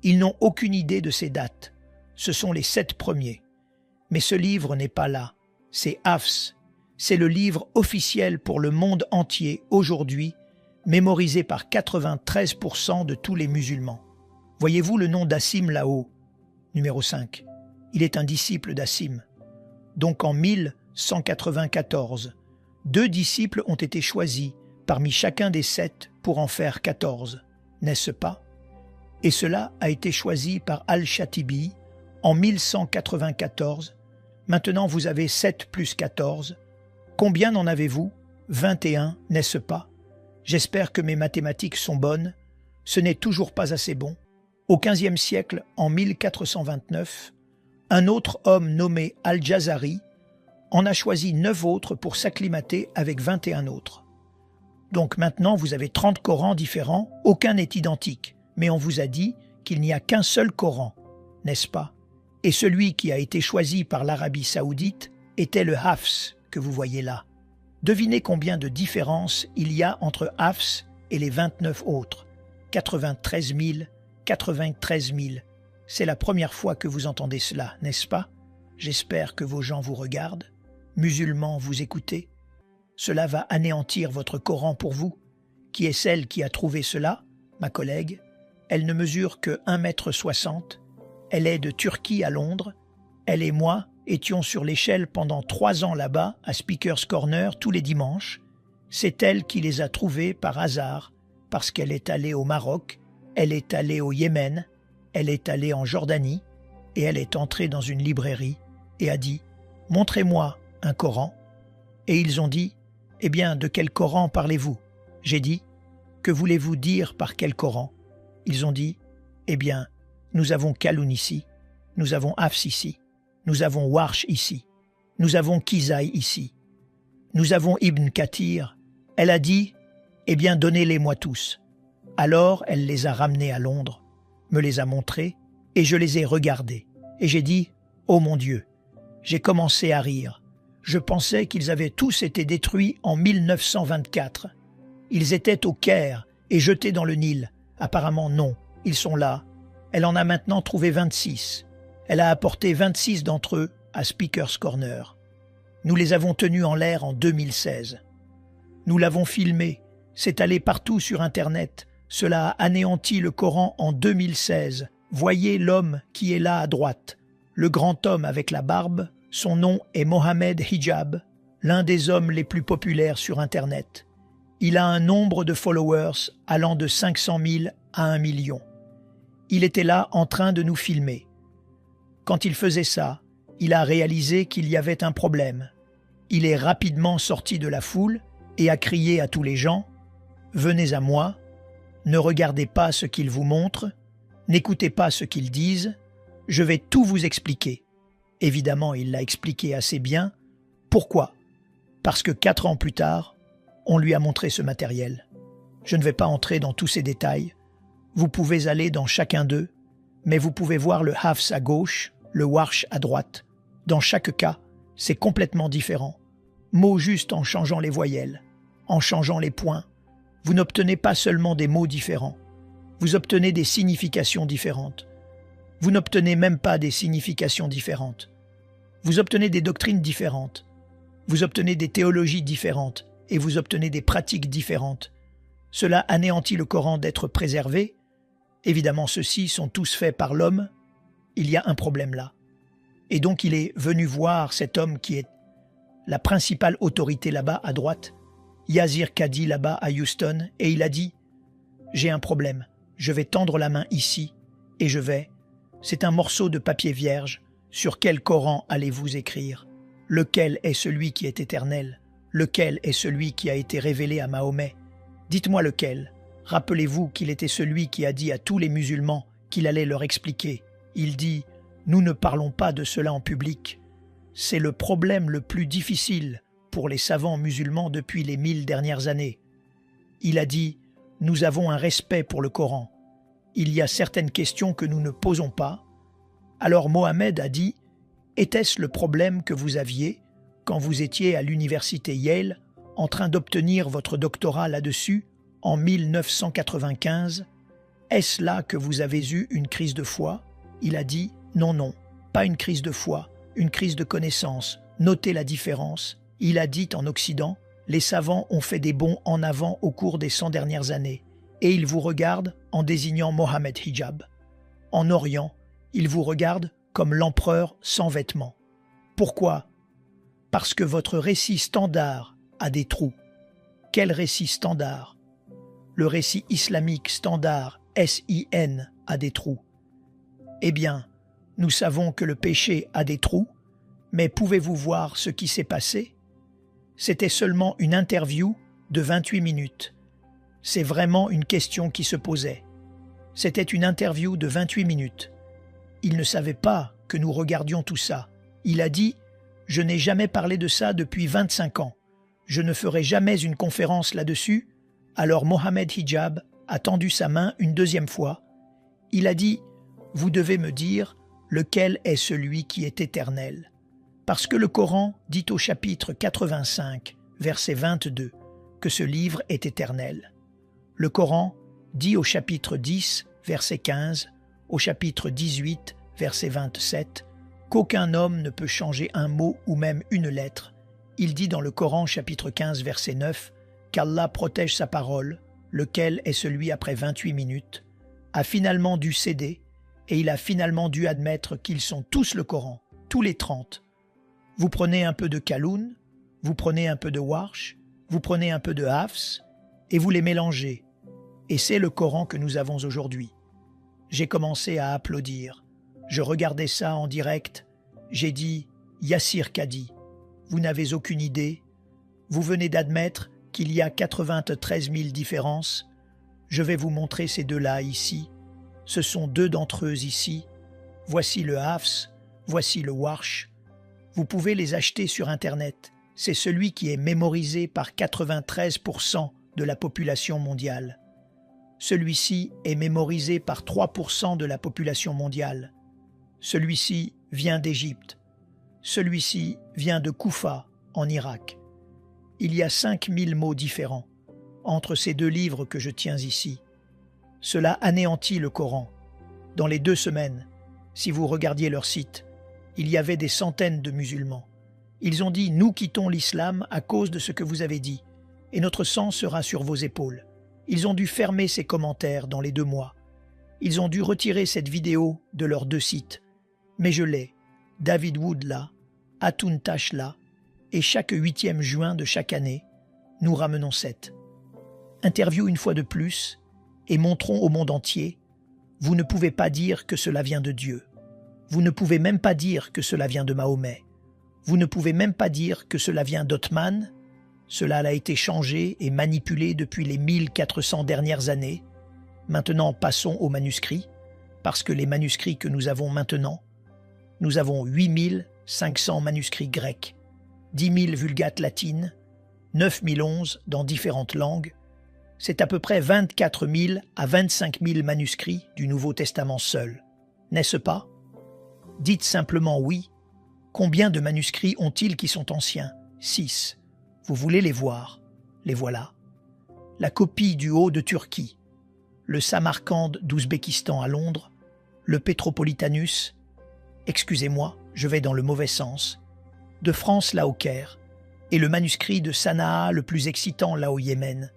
Ils n'ont aucune idée de ces dates. Ce sont les 7 premiers. Mais ce livre n'est pas là. C'est Hafs. C'est le livre officiel pour le monde entier aujourd'hui, mémorisé par 93% de tous les musulmans. Voyez-vous le nom d'Assim là-haut? Numéro 5. Il est un disciple d'Assim. Donc en 1194, 2 disciples ont été choisis parmi chacun des 7 pour en faire 14, n'est-ce pas? Et cela a été choisi par Al-Shatibi en 1194. Maintenant vous avez 7 plus 14. Combien en avez-vous? 21, n'est-ce pas? J'espère que mes mathématiques sont bonnes. Ce n'est toujours pas assez bon. Au XVe siècle, en 1429, un autre homme nommé Al-Jazari en a choisi 9 autres pour s'acclimater avec 21 autres. Donc maintenant, vous avez 30 Corans différents, aucun n'est identique, mais on vous a dit qu'il n'y a qu'un seul Coran, n'est-ce pas? Et celui qui a été choisi par l'Arabie saoudite était le Hafs que vous voyez là. Devinez combien de différences il y a entre Hafs et les 29 autres. 93 000, 93 000. C'est la première fois que vous entendez cela, n'est-ce pas? J'espère que vos gens vous regardent. Musulmans, vous écoutez. Cela va anéantir votre Coran pour vous. Qui est celle qui a trouvé cela? Ma collègue. Elle ne mesure que 1,60 m. Elle est de Turquie à Londres. Elle et moi étions sur l'échelle pendant 3 ans là-bas, à Speaker's Corner, tous les dimanches. C'est elle qui les a trouvés par hasard, parce qu'elle est allée au Maroc, elle est allée au Yémen, elle est allée en Jordanie, et elle est entrée dans une librairie et a dit « Montrez-moi un Coran ». Et ils ont dit « Eh bien, de quel Coran parlez-vous » J'ai dit « Que voulez-vous dire par quel Coran ?» Ils ont dit « Eh bien, nous avons Kaloun ici, nous avons Hafs ici, nous avons Warsh ici, nous avons Kisaï ici. Nous avons Ibn Kathir. Elle a dit, eh bien donnez-les-moi tous. Alors elle les a ramenés à Londres, me les a montrés, et je les ai regardés. Et j'ai dit, oh mon Dieu, j'ai commencé à rire. Je pensais qu'ils avaient tous été détruits en 1924. Ils étaient au Caire et jetés dans le Nil. Apparemment non, ils sont là. Elle en a maintenant trouvé 26. Elle a apporté 26 d'entre eux à Speaker's Corner. Nous les avons tenus en l'air en 2016. Nous l'avons filmé, c'est allé partout sur Internet. Cela a anéanti le Coran en 2016. Voyez l'homme qui est là à droite. Le grand homme avec la barbe, son nom est Mohammed Hijab, l'un des hommes les plus populaires sur Internet. Il a un nombre de followers allant de 500 000 à 1 million. Il était là en train de nous filmer. Quand il faisait ça, il a réalisé qu'il y avait un problème. Il est rapidement sorti de la foule et a crié à tous les gens « Venez à moi, ne regardez pas ce qu'ils vous montrent, n'écoutez pas ce qu'ils disent, je vais tout vous expliquer. » Évidemment, il l'a expliqué assez bien. Pourquoi? Parce que 4 ans plus tard, on lui a montré ce matériel. Je ne vais pas entrer dans tous ces détails. Vous pouvez aller dans chacun d'eux, mais vous pouvez voir le Hafs à gauche, le Warsh à droite. Dans chaque cas, c'est complètement différent. Mot juste en changeant les voyelles, en changeant les points. Vous n'obtenez pas seulement des mots différents, vous obtenez des significations différentes. Vous n'obtenez même pas des significations différentes. Vous obtenez des doctrines différentes. Vous obtenez des théologies différentes et vous obtenez des pratiques différentes. Cela anéantit le Coran d'être préservé. Évidemment, ceux-ci sont tous faits par l'homme. Il y a un problème là. Et donc il est venu voir cet homme qui est la principale autorité là-bas à droite, Yazir Kadi là-bas à Houston, et il a dit « J'ai un problème, je vais tendre la main ici et je vais... C'est un morceau de papier vierge. Sur quel Coran allez-vous écrire? Lequel est celui qui est éternel? Lequel est celui qui a été révélé à Mahomet? Dites-moi lequel. Rappelez-vous qu'il était celui qui a dit à tous les musulmans qu'il allait leur expliquer. Il dit « Nous ne parlons pas de cela en public. » C'est le problème le plus difficile pour les savants musulmans depuis les 1000 dernières années. Il a dit « Nous avons un respect pour le Coran. Il y a certaines questions que nous ne posons pas. » Alors Mohammed a dit « Était-ce le problème que vous aviez quand vous étiez à l'université Yale en train d'obtenir votre doctorat là-dessus en 1995 ? Est-ce là que vous avez eu une crise de foi ?» Il a dit « Non, non, pas une crise de foi, une crise de connaissance. Notez la différence. » Il a dit en Occident « Les savants ont fait des bonds en avant au cours des 100 dernières années. Et ils vous regardent en désignant Mohammed Hijab. En Orient, ils vous regardent comme l'empereur sans vêtements. Pourquoi? Parce que votre récit standard a des trous. Quel récit standard? Le récit islamique standard, S-I-N, a des trous. Eh bien, nous savons que le péché a des trous, mais pouvez-vous voir ce qui s'est passé? C'était seulement une interview de 28 minutes. C'est vraiment une question qui se posait. C'était une interview de 28 minutes. Il ne savait pas que nous regardions tout ça. Il a dit « Je n'ai jamais parlé de ça depuis 25 ans. Je ne ferai jamais une conférence là-dessus. » Alors Mohammed Hijab a tendu sa main une deuxième fois. Il a dit « Vous devez me dire lequel est celui qui est éternel. » Parce que le Coran dit au chapitre 85, verset 22, que ce livre est éternel. Le Coran dit au chapitre 10, verset 15, au chapitre 18, verset 27, qu'aucun homme ne peut changer un mot ou même une lettre. Il dit dans le Coran, chapitre 15, verset 9, qu'Allah protège sa parole, lequel est celui après 28 minutes, a finalement dû céder et il a finalement dû admettre qu'ils sont tous le Coran, tous les 30. Vous prenez un peu de Kaloun, vous prenez un peu de Warsh, vous prenez un peu de Hafs et vous les mélangez. Et c'est le Coran que nous avons aujourd'hui. J'ai commencé à applaudir. Je regardais ça en direct. J'ai dit « Yassir Kadi, vous n'avez aucune idée. Vous venez d'admettre qu'il y a 93 000 différences. Je vais vous montrer ces deux-là ici. Ce sont deux d'entre eux ici. Voici le Hafs, voici le Warsh. Vous pouvez les acheter sur Internet. c'est celui qui est mémorisé par 93% de la population mondiale. Celui-ci est mémorisé par 3% de la population mondiale. Celui-ci vient d'Égypte. Celui-ci vient de Koufa, en Irak. Il y a 5000 mots différents entre ces deux livres que je tiens ici. Cela anéantit le Coran. Dans les 2 semaines, si vous regardiez leur site, il y avait des centaines de musulmans. Ils ont dit « Nous quittons l'islam à cause de ce que vous avez dit, et notre sang sera sur vos épaules ». Ils ont dû fermer ces commentaires dans les 2 mois. Ils ont dû retirer cette vidéo de leurs 2 sites. Mais je l'ai, David Wood là, Atuntash là, et chaque 8e juin de chaque année, nous ramenons 7. Interview une fois de plus, et montrons au monde entier, vous ne pouvez pas dire que cela vient de Dieu. Vous ne pouvez même pas dire que cela vient de Mahomet. Vous ne pouvez même pas dire que cela vient d'Othman. Cela a été changé et manipulé depuis les 1400 dernières années. Maintenant, passons aux manuscrits, parce que les manuscrits que nous avons maintenant, nous avons 8500 manuscrits grecs, 10 000 vulgates latines, 9011 dans différentes langues. C'est à peu près 24 000 à 25 000 manuscrits du Nouveau Testament seul, n'est-ce pas? Dites simplement oui. Combien de manuscrits ont-ils qui sont anciens? 6. Vous voulez les voir? Les voilà. La copie du Haut de Turquie, le Samarcande d'Ouzbékistan à Londres, le Petropolitanus, excusez-moi, je vais dans le mauvais sens, de France là au Caire, et le manuscrit de Sanaa le plus excitant là au Yémen.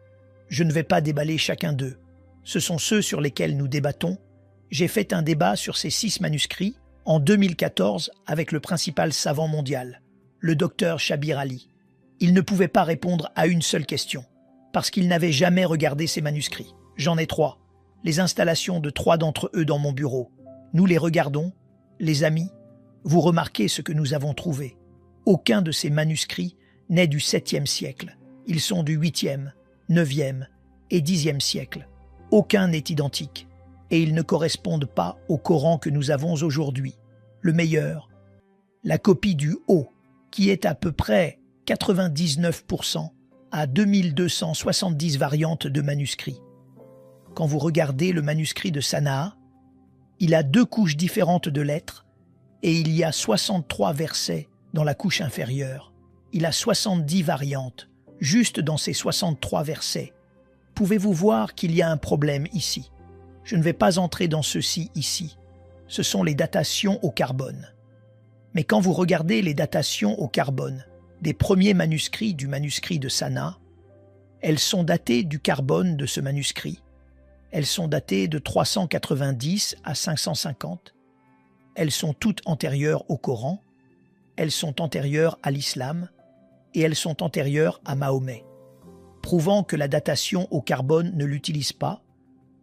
Je ne vais pas déballer chacun d'eux. Ce sont ceux sur lesquels nous débattons. J'ai fait un débat sur ces 6 manuscrits en 2014 avec le principal savant mondial, le docteur Shabir Ali. Il ne pouvait pas répondre à une seule question, parce qu'il n'avait jamais regardé ces manuscrits. J'en ai 3, les installations de 3 d'entre eux dans mon bureau. Nous les regardons, les amis, vous remarquez ce que nous avons trouvé. Aucun de ces manuscrits n'est du 7e siècle. Ils sont du 8e, 9e et 10e siècle. Aucun n'est identique. Et ils ne correspondent pas au Coran que nous avons aujourd'hui. Le meilleur, la copie du Haut, qui est à peu près 99% à 2270 variantes de manuscrits. Quand vous regardez le manuscrit de Sanaa, il a 2 couches différentes de lettres et il y a 63 versets dans la couche inférieure. Il a 70 variantes, juste dans ces 63 versets. Pouvez-vous voir qu'il y a un problème ici? Je ne vais pas entrer dans ceci ici. Ce sont les datations au carbone. Mais quand vous regardez les datations au carbone des premiers manuscrits du manuscrit de Sanaa, elles sont datées du carbone de ce manuscrit. Elles sont datées de 390 à 550. Elles sont toutes antérieures au Coran. Elles sont antérieures à l'islam et elles sont antérieures à Mahomet. Prouvant que la datation au carbone ne l'utilise pas,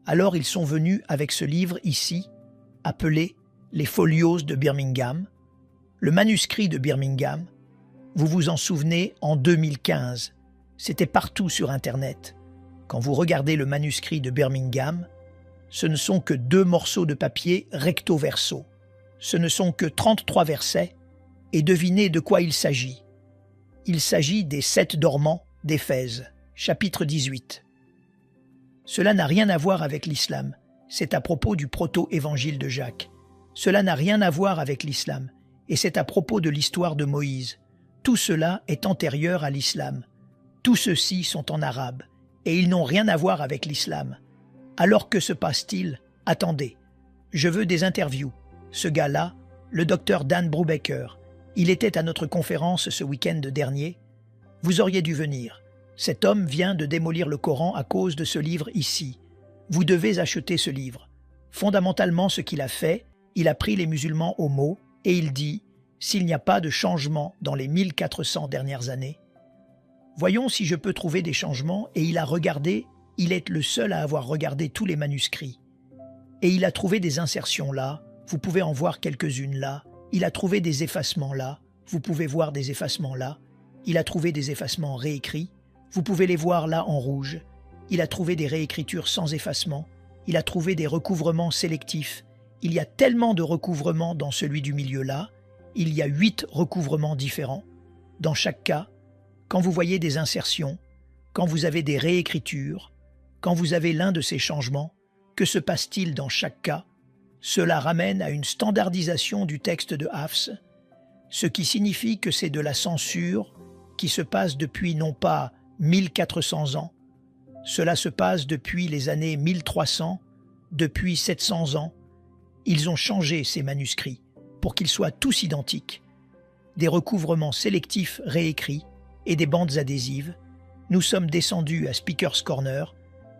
alors ils sont venus avec ce livre ici, appelé les Folios de Birmingham, le manuscrit de Birmingham. Vous vous en souvenez, en 2015, c'était partout sur Internet. Quand vous regardez le manuscrit de Birmingham, ce ne sont que 2 morceaux de papier recto-verso. Ce ne sont que 33 versets, et devinez de quoi il s'agit. Il s'agit des 7 dormants d'Éphèse, chapitre 18. Cela n'a rien à voir avec l'islam, c'est à propos du proto-évangile de Jacques. Cela n'a rien à voir avec l'islam, et c'est à propos de l'histoire de Moïse. Tout cela est antérieur à l'islam. Tous ceux-ci sont en arabe, et ils n'ont rien à voir avec l'islam. Alors que se passe-t-il? Attendez, je veux des interviews. Ce gars-là, le docteur Dan Brubaker, il était à notre conférence ce week-end dernier. Vous auriez dû venir. Cet homme vient de démolir le Coran à cause de ce livre ici. Vous devez acheter ce livre. Fondamentalement, ce qu'il a fait, il a pris les musulmans au mot et il dit « S'il n'y a pas de changement dans les 1400 dernières années, voyons si je peux trouver des changements. » Et il a regardé, il est le seul à avoir regardé tous les manuscrits. Et il a trouvé des insertions là, vous pouvez en voir quelques-unes là. Il a trouvé des effacements là, vous pouvez voir des effacements là. Il a trouvé des effacements réécrits. Vous pouvez les voir là en rouge. Il a trouvé des réécritures sans effacement. Il a trouvé des recouvrements sélectifs. Il y a tellement de recouvrements dans celui du milieu là. Il y a 8 recouvrements différents. Dans chaque cas, Quand vous voyez des insertions, quand vous avez des réécritures, quand vous avez l'un de ces changements, que se passe-t-il dans chaque cas? Cela ramène à une standardisation du texte de Hafs, ce qui signifie que c'est de la censure qui se passe depuis non pas 1400 ans, cela se passe depuis les années 1300, depuis 700 ans. Ils ont changé ces manuscrits pour qu'ils soient tous identiques. Des recouvrements sélectifs réécrits et des bandes adhésives. Nous sommes descendus à Speaker's Corner.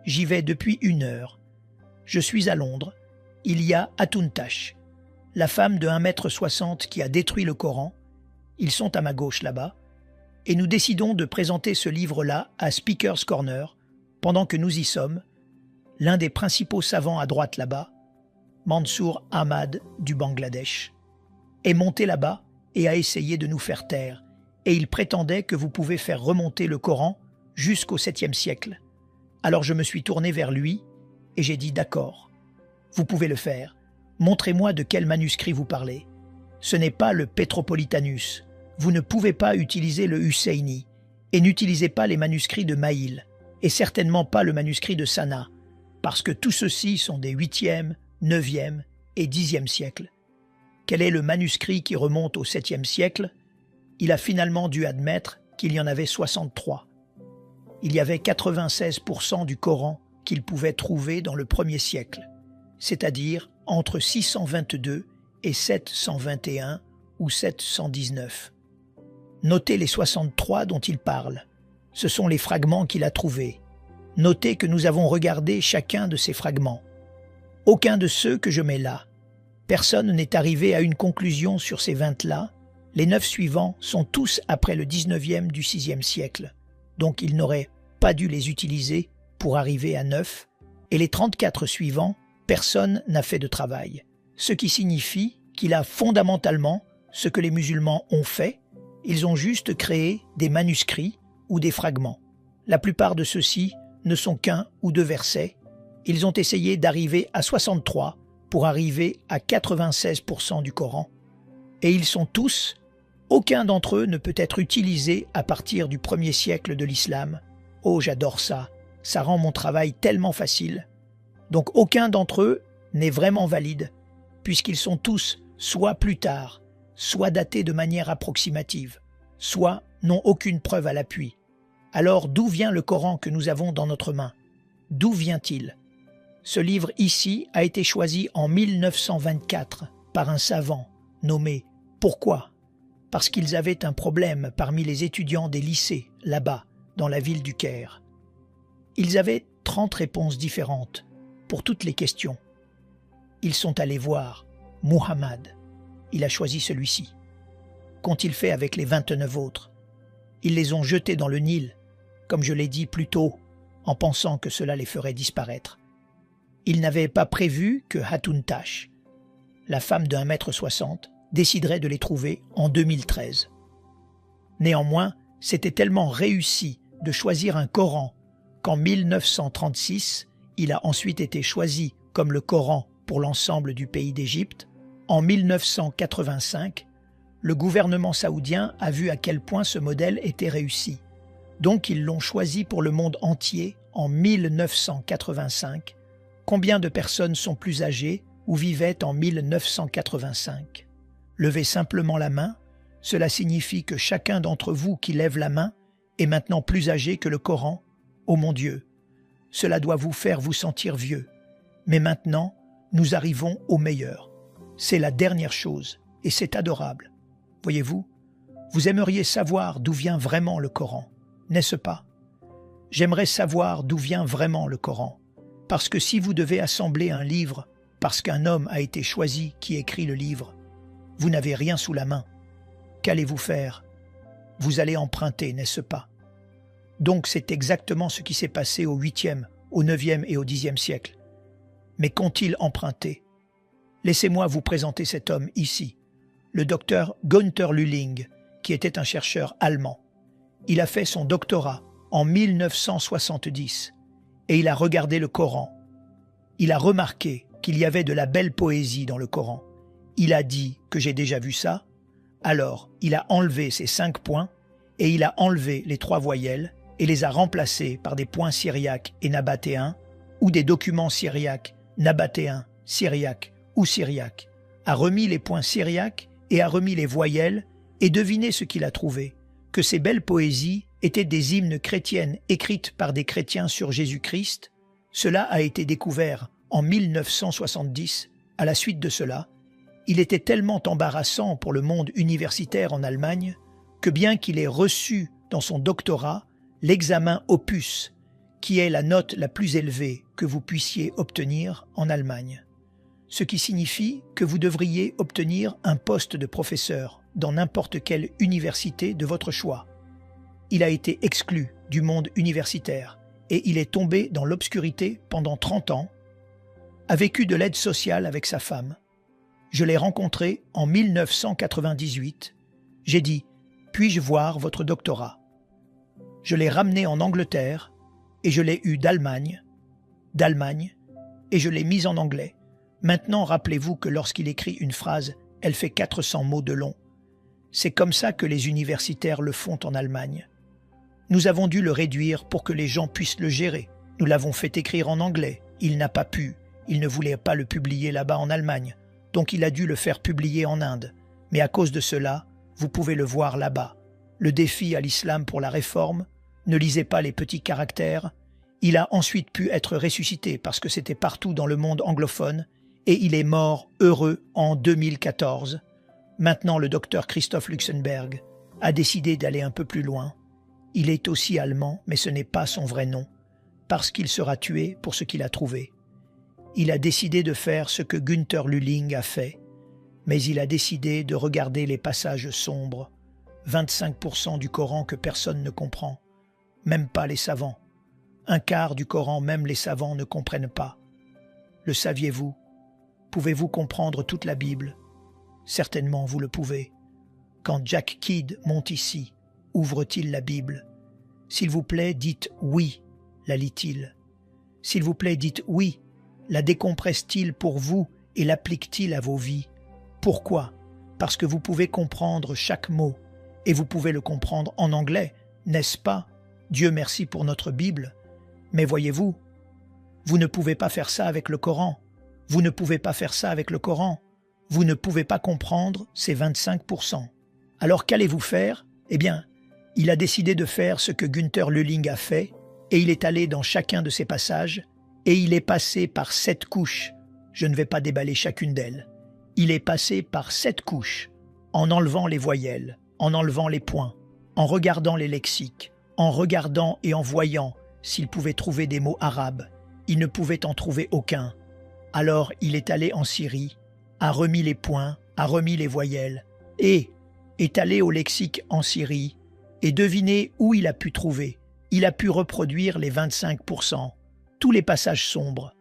J'y vais depuis 1 heure. Je suis à Londres. Il y a Hatuntash, la femme de 1,60 m qui a détruit le Coran. Ils sont à ma gauche là-bas. Et nous décidons de présenter ce livre-là à Speaker's Corner. Pendant que nous y sommes, l'un des principaux savants à droite là-bas, Mansour Ahmad du Bangladesh, est monté là-bas et a essayé de nous faire taire. Et il prétendait que vous pouvez faire remonter le Coran jusqu'au 7e siècle. Alors je me suis tourné vers lui et j'ai dit « D'accord, vous pouvez le faire. Montrez-moi de quel manuscrit vous parlez. Ce n'est pas le Petropolitanus. Vous ne pouvez pas utiliser le Husseini et n'utilisez pas les manuscrits de Maïl et certainement pas le manuscrit de Sana, parce que tous ceux-ci sont des 8e, 9e et 10e siècles. Quel est le manuscrit qui remonte au 7e siècle? Il a finalement dû admettre qu'il y en avait 63. Il y avait 96% du Coran qu'il pouvait trouver dans le 1er siècle, c'est-à-dire entre 622 et 721 ou 719. Notez les 63 dont il parle. Ce sont les fragments qu'il a trouvés. Notez que nous avons regardé chacun de ces fragments. Aucun de ceux que je mets là. Personne n'est arrivé à une conclusion sur ces 20-là. Les 9 suivants sont tous après le 19e du 6e siècle. Donc il n'aurait pas dû les utiliser pour arriver à 9. Et les 34 suivants, personne n'a fait de travail. Ce qui signifie qu'il a fondamentalement ce que les musulmans ont fait. Ils ont juste créé des manuscrits ou des fragments. La plupart de ceux-ci ne sont qu'un ou 2 versets. Ils ont essayé d'arriver à 63 pour arriver à 96% du Coran. Et ils sont tous, aucun d'entre eux ne peut être utilisé à partir du 1er siècle de l'islam. Oh, j'adore ça. Ça rend mon travail tellement facile. Donc aucun d'entre eux n'est vraiment valide, puisqu'ils sont tous soit plus tard, soit datés de manière approximative, soit n'ont aucune preuve à l'appui. Alors d'où vient le Coran que nous avons dans notre main? D'où vient-il? Ce livre ici a été choisi en 1924 par un savant nommé. Pourquoi? Parce qu'ils avaient un problème parmi les étudiants des lycées, là-bas, dans la ville du Caire. Ils avaient 30 réponses différentes pour toutes les questions. Ils sont allés voir Muhammad. Il a choisi celui-ci. Qu'ont-ils fait avec les 29 autres? Ils les ont jetés dans le Nil, comme je l'ai dit plus tôt, en pensant que cela les ferait disparaître. Ils n'avaient pas prévu que Hatuntash, la femme de 1,60 m, déciderait de les trouver en 2013. Néanmoins, c'était tellement réussi de choisir un Coran qu'en 1936, il a ensuite été choisi comme le Coran pour l'ensemble du pays d'Égypte. En 1985, le gouvernement saoudien a vu à quel point ce modèle était réussi. Donc ils l'ont choisi pour le monde entier en 1985. Combien de personnes sont plus âgées ou vivaient en 1985? Levez simplement la main, cela signifie que chacun d'entre vous qui lève la main est maintenant plus âgé que le Coran. Oh mon Dieu, cela doit vous faire vous sentir vieux. Mais maintenant, nous arrivons au meilleur. C'est la dernière chose, et c'est adorable. Voyez-vous, vous aimeriez savoir d'où vient vraiment le Coran, n'est-ce pas? J'aimerais savoir d'où vient vraiment le Coran, parce que si vous devez assembler un livre, parce qu'un homme a été choisi qui écrit le livre, vous n'avez rien sous la main. Qu'allez-vous faire? Vous allez emprunter, n'est-ce pas? Donc c'est exactement ce qui s'est passé au 8e, au 9e et au 10e siècle. Mais qu'ont-ils emprunté? Laissez-moi vous présenter cet homme ici, le docteur Günther Lühling, qui était un chercheur allemand. Il a fait son doctorat en 1970 et il a regardé le Coran. Il a remarqué qu'il y avait de la belle poésie dans le Coran. Il a dit que j'ai déjà vu ça. Alors, il a enlevé ces 5 points et il a enlevé les 3 voyelles et les a remplacées par des points syriaques et nabatéens ou des documents syriaques, nabatéens, syriaques ou syriaques, a remis les points syriaques et a remis les voyelles, et devinez ce qu'il a trouvé, que ces belles poésies étaient des hymnes chrétiennes écrites par des chrétiens sur Jésus-Christ. Cela a été découvert en 1970. À la suite de cela, il était tellement embarrassant pour le monde universitaire en Allemagne que bien qu'il ait reçu dans son doctorat l'examen Opus, qui est la note la plus élevée que vous puissiez obtenir en Allemagne, ce qui signifie que vous devriez obtenir un poste de professeur dans n'importe quelle université de votre choix. Il a été exclu du monde universitaire et il est tombé dans l'obscurité pendant 30 ans, a vécu de l'aide sociale avec sa femme. Je l'ai rencontré en 1998. J'ai dit « Puis-je voir votre doctorat ?» Je l'ai ramené en Angleterre et je l'ai eu d'Allemagne, et je l'ai mis en anglais. Maintenant, rappelez-vous que lorsqu'il écrit une phrase, elle fait 400 mots de long. C'est comme ça que les universitaires le font en Allemagne. Nous avons dû le réduire pour que les gens puissent le gérer. Nous l'avons fait écrire en anglais. Il n'a pas pu. Il ne voulait pas le publier là-bas en Allemagne. Donc il a dû le faire publier en Inde. Mais à cause de cela, vous pouvez le voir là-bas. Le défi à l'islam pour la réforme, ne lisez pas les petits caractères. Il a ensuite pu être ressuscité parce que c'était partout dans le monde anglophone et il est mort heureux en 2014. Maintenant, le docteur Christoph Luxenberg a décidé d'aller un peu plus loin. Il est aussi allemand, mais ce n'est pas son vrai nom, parce qu'il sera tué pour ce qu'il a trouvé. Il a décidé de faire ce que Günther Lüling a fait, mais il a décidé de regarder les passages sombres, 25% du Coran que personne ne comprend, même pas les savants. Un quart du Coran, même les savants ne comprennent pas. Le saviez-vous? Pouvez-vous comprendre toute la Bible? Certainement, vous le pouvez. Quand Jack Kidd monte ici, ouvre-t-il la Bible? S'il vous plaît, dites « oui », la lit-il. S'il vous plaît, dites « oui », la décompresse-t-il pour vous et l'applique-t-il à vos vies? Pourquoi? Parce que vous pouvez comprendre chaque mot, et vous pouvez le comprendre en anglais, n'est-ce pas? Dieu merci pour notre Bible. Mais voyez-vous, vous ne pouvez pas faire ça avec le Coran. Vous ne pouvez pas faire ça avec le Coran. Vous ne pouvez pas comprendre ces 25%. Alors qu'allez-vous faire? Eh bien, il a décidé de faire ce que Günther Lüling a fait, et il est allé dans chacun de ces passages, et il est passé par 7 couches. Je ne vais pas déballer chacune d'elles. Il est passé par 7 couches, en enlevant les voyelles, en enlevant les points, en regardant les lexiques, en regardant et en voyant s'il pouvait trouver des mots arabes. Il ne pouvait en trouver aucun. Alors il est allé en Syrie, a remis les points, a remis les voyelles, et est allé au lexique en Syrie, et devinez où il a pu trouver. Il a pu reproduire les 25%, tous les passages sombres.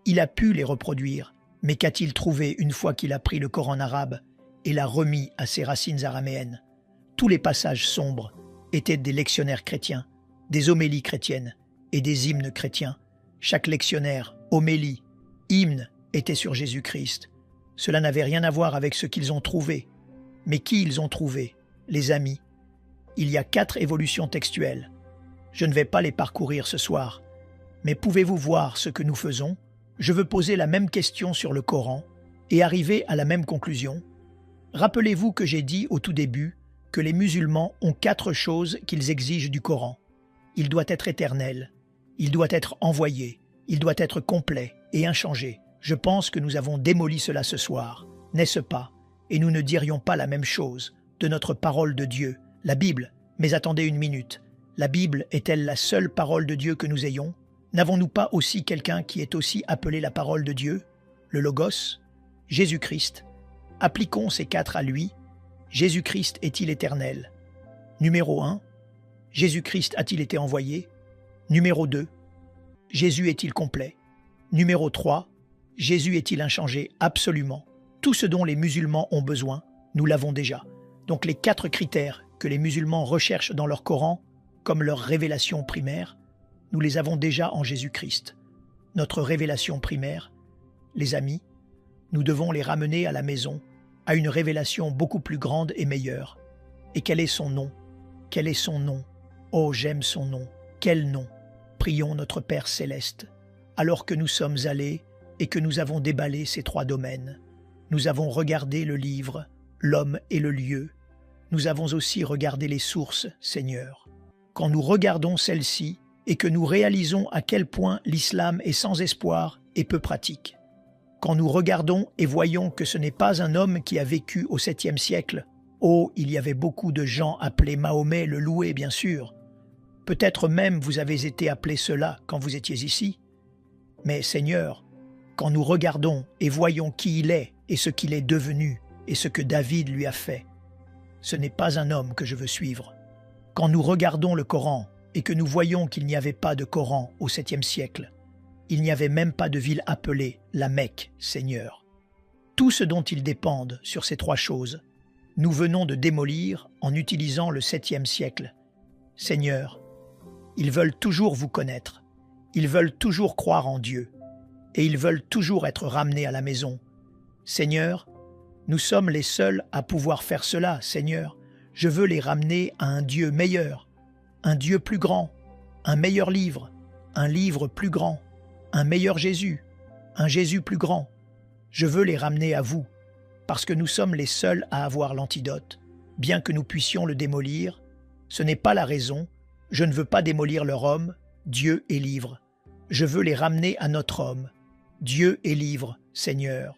Il a pu les reproduire, mais qu'a-t-il trouvé une fois qu'il a pris le Coran arabe et l'a remis à ses racines araméennes? Tous les passages sombres étaient des lectionnaires chrétiens, des homélies chrétiennes et des hymnes chrétiens. Chaque lectionnaire, homélie, hymne était sur Jésus-Christ. Cela n'avait rien à voir avec ce qu'ils ont trouvé. Mais qui ils ont trouvé? Les amis. Il y a 4 évolutions textuelles. Je ne vais pas les parcourir ce soir. Mais pouvez-vous voir ce que nous faisons? Je veux poser la même question sur le Coran et arriver à la même conclusion. Rappelez-vous que j'ai dit au tout début que les musulmans ont 4 choses qu'ils exigent du Coran. Il doit être éternel, il doit être envoyé, il doit être complet et inchangé. Je pense que nous avons démoli cela ce soir, n'est-ce pas? Et nous ne dirions pas la même chose de notre parole de Dieu, la Bible. Mais attendez une minute, la Bible est-elle la seule parole de Dieu que nous ayons? N'avons-nous pas aussi quelqu'un qui est aussi appelé la parole de Dieu, le Logos, Jésus-Christ? Appliquons ces 4 à lui. Jésus-Christ est-il éternel? Numéro 1. Jésus-Christ a-t-il été envoyé? Numéro 2. Jésus est-il complet? Numéro 3. Jésus est-il inchangé? Absolument. Tout ce dont les musulmans ont besoin, nous l'avons déjà. Donc les 4 critères que les musulmans recherchent dans leur Coran, comme leur révélation primaire, nous les avons déjà en Jésus-Christ. Notre révélation primaire, les amis, nous devons les ramener à la maison, à une révélation beaucoup plus grande et meilleure. Et quel est son nom? Quel est son nom? Oh, j'aime son nom. Quel nom? Prions notre Père céleste. Alors que nous sommes allés et que nous avons déballé ces 3 domaines, nous avons regardé le livre, l'homme et le lieu. Nous avons aussi regardé les sources, Seigneur. Quand nous regardons celles-ci et que nous réalisons à quel point l'islam est sans espoir et peu pratique, quand nous regardons et voyons que ce n'est pas un homme qui a vécu au 7e siècle, oh, il y avait beaucoup de gens appelés Mahomet le loué, bien sûr. Peut-être même vous avez été appelé cela quand vous étiez ici. Mais Seigneur, quand nous regardons et voyons qui il est et ce qu'il est devenu et ce que David lui a fait, ce n'est pas un homme que je veux suivre. Quand nous regardons le Coran et que nous voyons qu'il n'y avait pas de Coran au 7e siècle, il n'y avait même pas de ville appelée la Mecque, Seigneur. Tout ce dont ils dépendent sur ces 3 choses, nous venons de démolir en utilisant le 7e siècle. Seigneur, ils veulent toujours vous connaître, ils veulent toujours croire en Dieu, et ils veulent toujours être ramenés à la maison. Seigneur, nous sommes les seuls à pouvoir faire cela, Seigneur. Je veux les ramener à un Dieu meilleur, un Dieu plus grand, un meilleur livre, un livre plus grand, un meilleur Jésus, un Jésus plus grand. Je veux les ramener à vous, parce que nous sommes les seuls à avoir l'antidote. Bien que nous puissions le démolir, ce n'est pas la raison. Je ne veux pas démolir leur homme, Dieu et livre. Je veux les ramener à notre homme, Dieu et livre, Seigneur.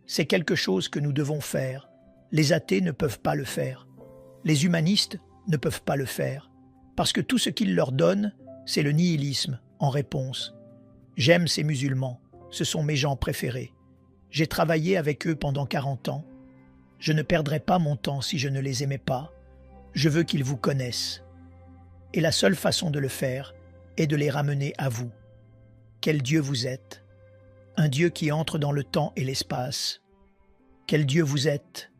C'est quelque chose que nous devons faire. Les athées ne peuvent pas le faire. Les humanistes ne peuvent pas le faire, parce que tout ce qu'ils leur donnent, c'est le nihilisme en réponse. J'aime ces musulmans, ce sont mes gens préférés. J'ai travaillé avec eux pendant 40 ans. Je ne perdrai pas mon temps si je ne les aimais pas. Je veux qu'ils vous connaissent. Et la seule façon de le faire est de les ramener à vous. Quel Dieu vous êtes, un Dieu qui entre dans le temps et l'espace. Quel Dieu vous êtes,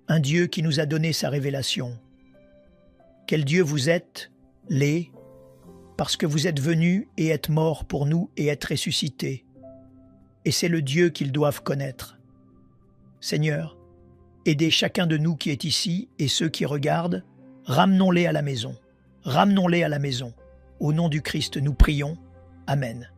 un Dieu qui nous a donné sa révélation. Quel Dieu vous êtes, parce que vous êtes venus et êtes morts pour nous et êtes ressuscités. Et c'est le Dieu qu'ils doivent connaître. Seigneur, aidez chacun de nous qui est ici et ceux qui regardent, ramenons-les à la maison. Ramenons-les à la maison. Au nom du Christ, nous prions. Amen.